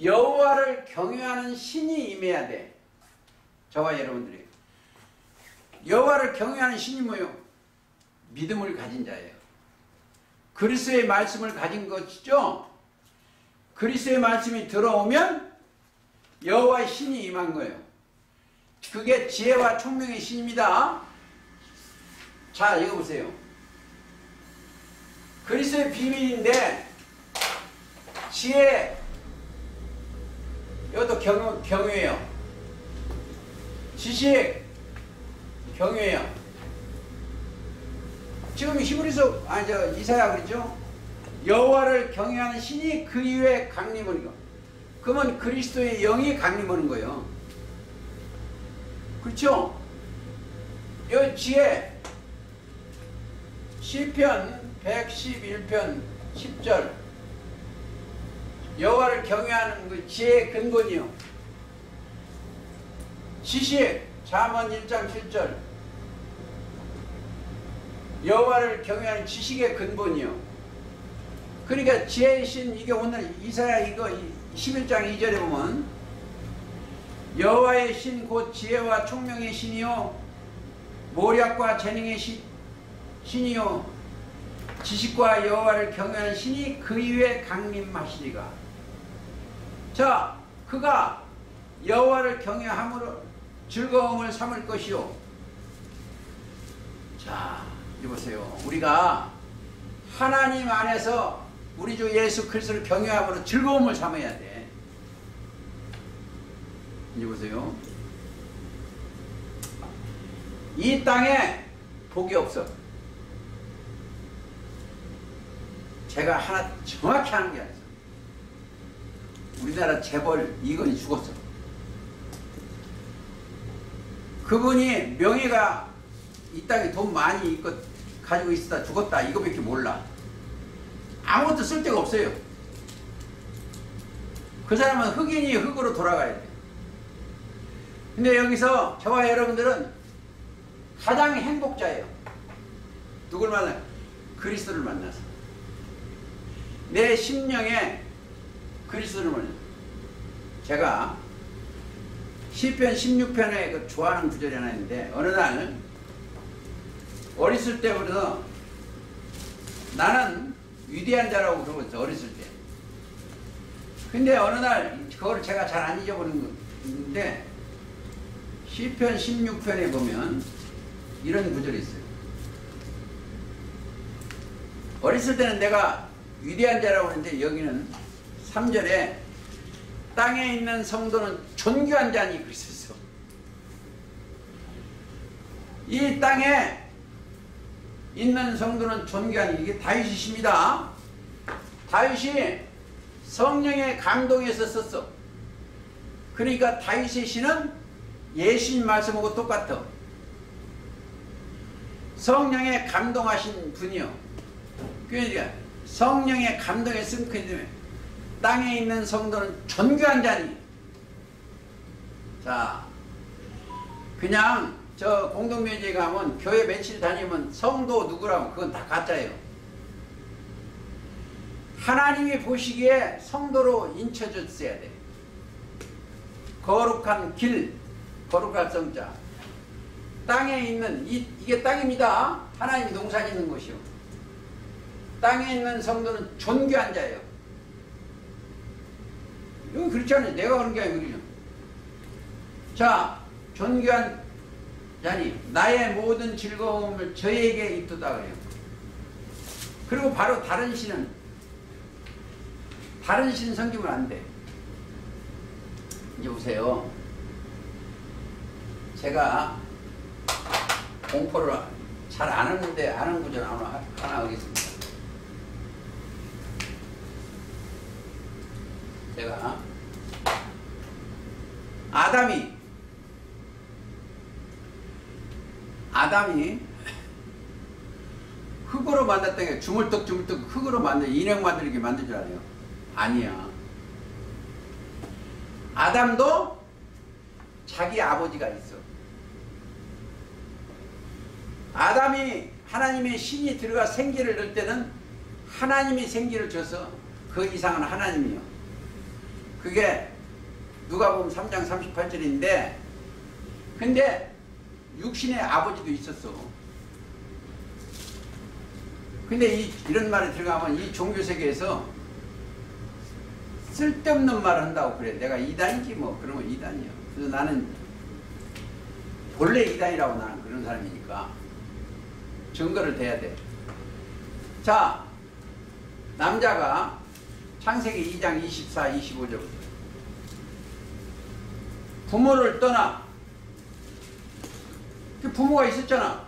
여호와를 경외하는 신이 임해야 돼. 저와 여러분들이. 여호와를 경외하는 신이 뭐예요? 믿음을 가진 자예요. 그리스도의 말씀을 가진 것이죠. 그리스도의 말씀이 들어오면 여호와의 신이 임한 거예요. 그게 지혜와 총명의 신입니다. 자, 이거 보세요. 그리스도의 비밀인데 지혜, 이것도 경외예요. 지식, 경외예요. 지금 히브리서 이사야 그랬죠? 여호와를 경외하는 신이 그 이후에 강림하는 거. 그러면 그리스도의 영이 강림하는 거예요. 그렇죠? 이 지혜 시편 111편 10절 여호와를 경외하는 그 지혜의 근본이요. 지식 잠언 1장 7절 여호와를 경외하는 지식의 근본이요. 그러니까 지혜의 신, 이게 오늘 이사야 이거 11장 2절에 보면 여호와의 신 곧 지혜와 총명의 신이요 모략과 재능의 신이요 지식과 여호와를 경외하는 신이 그 이후에 강림하시리가. 자, 그가 여호와를 경외함으로 즐거움을 삼을 것이요. 자, 이거 보세요. 우리가 하나님 안에서 우리 주 예수 그리스도를 경외함으로 즐거움을 삼아야 돼. 이제 보세요. 이 땅에 복이 없어. 제가 하나 정확히 하는 게 아니죠. 우리나라 재벌 이건희 죽었어. 그분이 명예가 이 땅에 돈 많이 가지고 있었다 죽었다 이거밖에 몰라. 아무것도 쓸데가 없어요. 그 사람은 흑인이 흑으로 돌아가야 돼. 근데 여기서 저와 여러분들은 가장 행복자예요. 누굴 만나요? 그리스도를 만나서. 내 심령에 그리스도를 만나요. 제가 시편 16편에 그 좋아하는 구절이 하나 있는데, 어느 날 어렸을 때부터 나는 위대한 자라고 그러고 어렸을 때. 근데 어느 날 그거를 제가 잘 안 잊어버리는 건데, 시편 16편에 보면 이런 구절이 있어요. 어렸을 때는 내가 위대한 자라고 하는데, 여기는 3절에 땅에 있는 성도는 존귀한 자니 그랬었어. 이 땅에 있는 성도는 존귀한, 이게 다윗이십니다. 다윗이 성령의 감동에서 썼어. 그러니까 다윗의 시는 예수님 말씀하고 똑같아. 성령의 감동하신 분이요. 그러니까 성령의 감동에 쓴 그 때문에 땅에 있는 성도는 존귀한 자니. 자, 그냥 저 공동묘지에 가면 교회 며칠 다니면 성도 누구라고 그건 다 가짜예요. 하나님이 보시기에 성도로 인쳐줬어야 돼. 거룩한 길, 거룩한 성자. 땅에 있는 이게 땅입니다. 하나님이 농사 짓는 곳이요. 땅에 있는 성도는 존귀한 자예요. 이건 그렇지 않아요. 내가 그런 게 아니고. 자, 존귀한 자니 나의 모든 즐거움을 저에게 입두다 그래요. 그리고 바로 다른 신은 다른 신 섬기면 안 돼. 이제 보세요. 제가 공포를 잘 안 하는데 아는 구절 하나 하겠습니다. 제가 아담이 흙으로 만들었던 게 주물떡 흙으로 인형 만들게 만들 줄 알아요? 아니야. 아담도 자기 아버지가 있어. 아담이 하나님의 신이 들어가 생기를 넣을 때는 하나님이 생기를 줘서 그 이상은 하나님이요. 그게 누가복음 3장 38절인데 근데 육신의 아버지도 있었어. 근데 이런 말이 들어가면 이 종교세계에서 쓸데없는 말을 한다고 그래. 내가 이단이지 뭐 그러면 이단이야. 그래서 나는 본래 이단이라고 나는 그런 사람이니까 증거를 대야 돼. 자, 남자가 창세기 2장 24, 25절부터 부모를 떠나 그 부모가 있었잖아.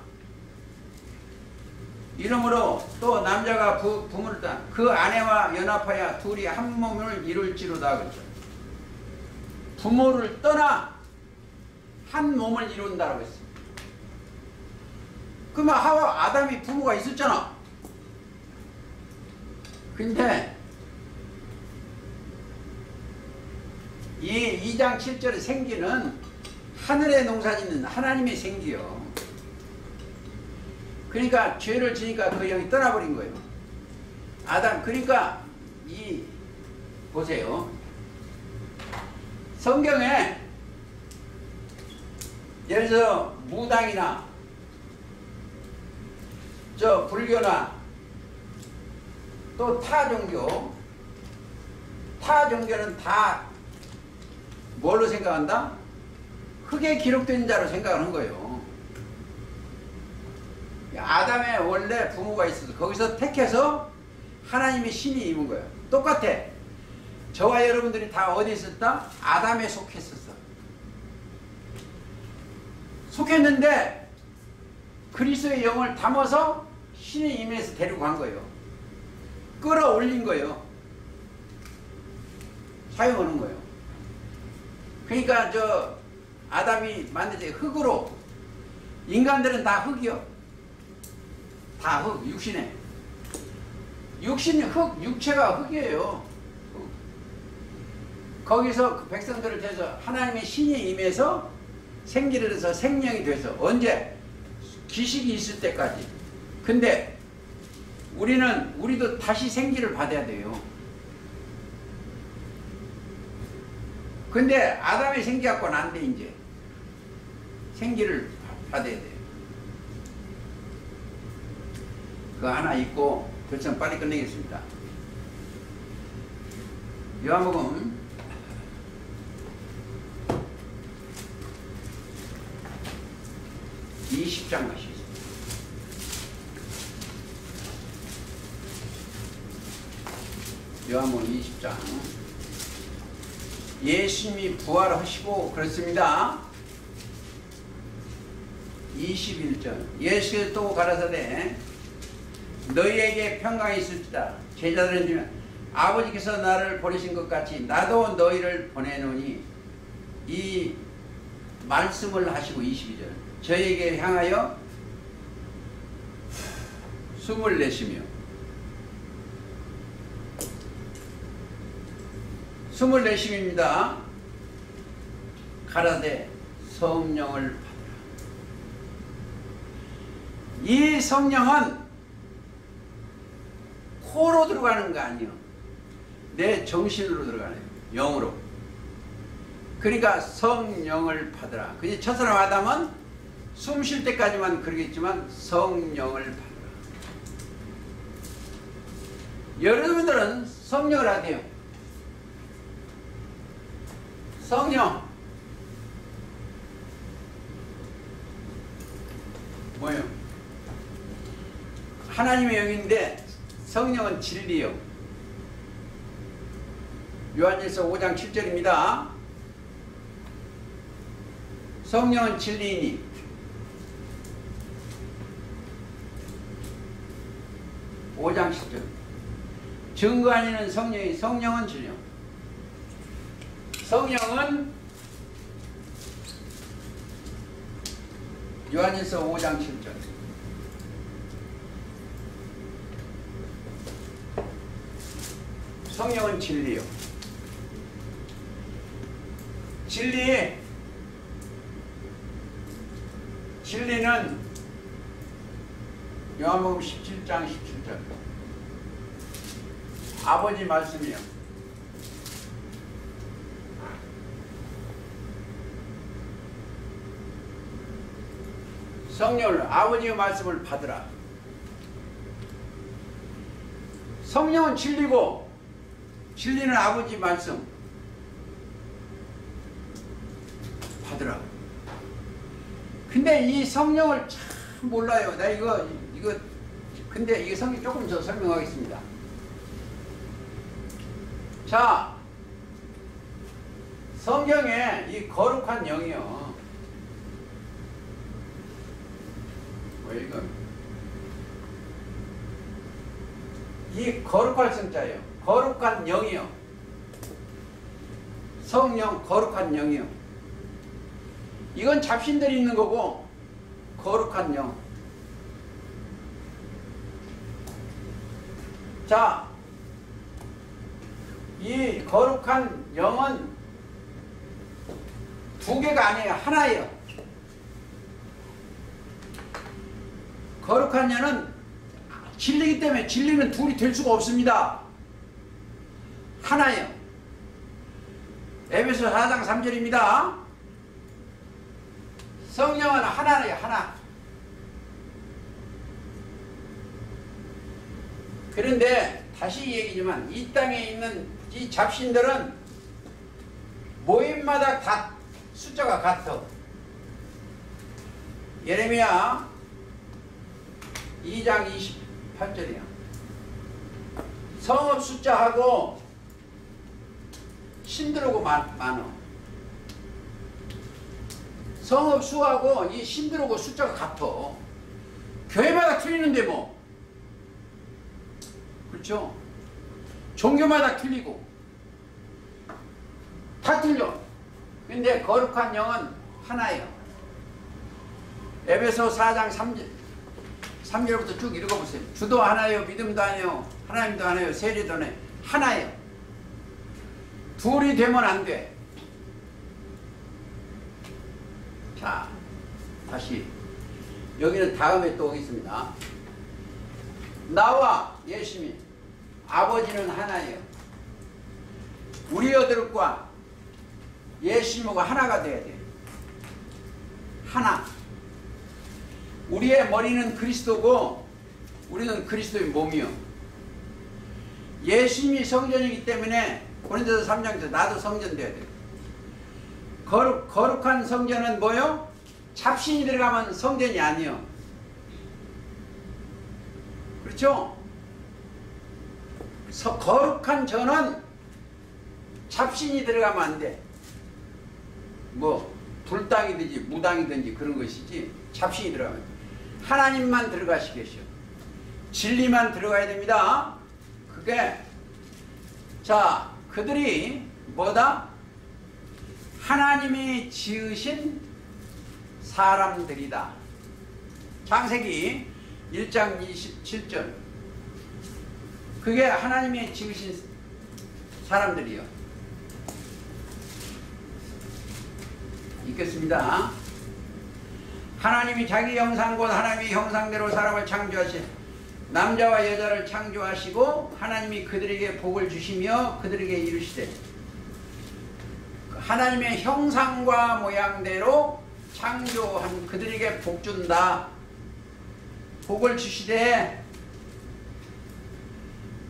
이러므로 또 남자가 부모를 떠나 그 아내와 연합하여 둘이 한 몸을 이룰지로다 그랬죠. 부모를 떠나 한 몸을 이룬다고 했어. 그러면 아담이 부모가 있었잖아. 근데 이 2장 7절의 생기는 하늘에 농사짓는 하나님의 생기요. 그러니까 죄를 지니까 그 영이 떠나버린 거예요. 아담. 그러니까 보세요. 성경에 예를 들어 무당이나 저 불교나 또 타 종교는 다 뭘로 생각한다? 흙에 기록된 자로 생각하는 거예요. 아담의 원래 부모가 있어서 거기서 택해서 하나님의 신이 입은 거예요. 똑같아. 저와 여러분들이 다 어디 있었다? 아담에 속했었어. 속했는데 그리스도의 영을 담아서 신의 임에서 데리고 간 거예요. 끌어올린 거예요. 사용하는 거예요. 그러니까 저 아담이 만든 게 흙으로, 인간들은 다 흙이요. 다 흙, 육신에. 육신이 흙, 육체가 흙이에요. 거기서 그 백성들을 대해서 하나님의 신이 임해서 생기를 해서 생명이 돼서 언제? 기식이 있을 때까지. 근데 우리도 다시 생기를 받아야 돼요. 근데 아담의 생기 갖고는 안 돼. 이제 생기를 받아야 돼요. 그거 하나 있고 결정 빨리 끝내겠습니다. 요한복음 20장 가시겠습니다. 요한복음 20장. 예수님이 부활하시고 그렇습니다. 21절. 예수께서 또 가라사대 너희에게 평강이 있을지다. 제자들은 주면 아버지께서 나를 보내신 것 같이 나도 너희를 보내노니, 이 말씀을 하시고 22절 저에게 향하여 숨을 내쉬며, 숨을 내쉬입니다. 가라되 성령을 이 성령은 코로 들어가는 거 아니에요. 내 정신으로 들어가네요. 영으로. 그러니까 성령을 받으라. 그지? 첫사람 아담은 숨 쉴 때까지만 그러겠지만 성령을 받으라. 여러분들은 성령을 하세요. 성령 뭐예요? 하나님의 영인데 성령은 진리요. 요한일서 5장 7절입니다. 성령은 진리이니 (5장 10절) 증거 아니는 성령은 진리요. 성령은 요한일서 5장 7절 성령은 진리요. 진리는 요한복음 17장 17절 아버지 말씀이요. 성령을 아버지의 말씀을 받으라. 성령은 진리고 진리는 아버지 말씀 받으라. 근데 이 성령을 참 몰라요. 나 이거 근데 이 성경 조금 더 설명하겠습니다. 자, 성경에 이 거룩한 영이요. 왜 이거? 이 거룩할 성자예요. 거룩한 영이요. 성령 거룩한 영이요. 이건 잡신들이 있는 거고 거룩한 영. 자, 이 거룩한 영은 두 개가 아니에요. 하나예요. 거룩한 영은 진리이기 때문에 진리는 둘이 될 수가 없습니다. 하나예요. 에베소 4장 3절입니다. 성령은 하나예요. 하나. 그런데 다시 얘기지만 이 땅에 있는 이 잡신들은 모임마다 다 숫자가 같아. 예레미야 2장 28절이야. 성읍 숫자하고 신들하고 많어. 성읍 수하고 이 신들하고 숫자가 같아. 교회마다 틀리는데 뭐. 그렇죠? 종교마다 틀리고 다 틀려. 근데 거룩한 영은 하나예요. 에베소 4장 3절부터 쭉 읽어보세요. 주도 하나예요. 믿음도 하나예요. 하나님도 하나예요. 세례도 하나예요. 둘이 되면 안 돼. 자, 다시 여기는 다음에 또 오겠습니다. 나와 예수님 아버지는 하나예요. 우리 아들과 예수님과 하나가 돼야 돼요. 하나. 우리의 머리는 그리스도고 우리는 그리스도의 몸이요. 예수님이 성전이기 때문에 고린도서 3장에서 나도 성전 돼야 돼요. 거룩한 성전은 뭐요? 잡신이 들어가면 성전이 아니요. 그렇죠? 거룩한 전은 잡신이 들어가면 안 돼. 뭐 불당이든지 무당이든지 그런 것이지 잡신이 들어가면 하나님만 들어가시겠죠. 진리만 들어가야 됩니다. 그게 자 그들이 뭐다? 하나님이 지으신 사람들이다. 창세기 1장 27절. 그게 하나님이 지으신 사람들이요. 읽겠습니다. 하나님이 자기 형상 곧 하나님의 형상대로 사람을 창조하시 남자와 여자를 창조하시고 하나님이 그들에게 복을 주시며 그들에게 이르시되 하나님의 형상과 모양대로 창조한 그들에게 복 준다. 복을 주시되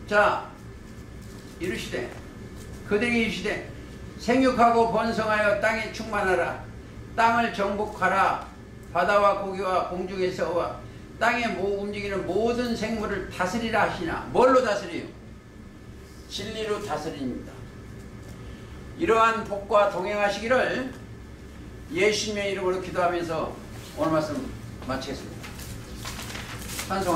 자 이르시되 그들에게 이르시되 생육하고 번성하여 땅에 충만하라. 땅을 정복하라. 바다와 고기와 공중에서와 땅에 움직이는 모든 생물을 다스리라 하시나. 뭘로 다스려요? 진리로 다스립니다. 이러한 복과 동행하시기를 예수님의 이름으로 기도하면서 오늘 말씀 마치겠습니다. 찬송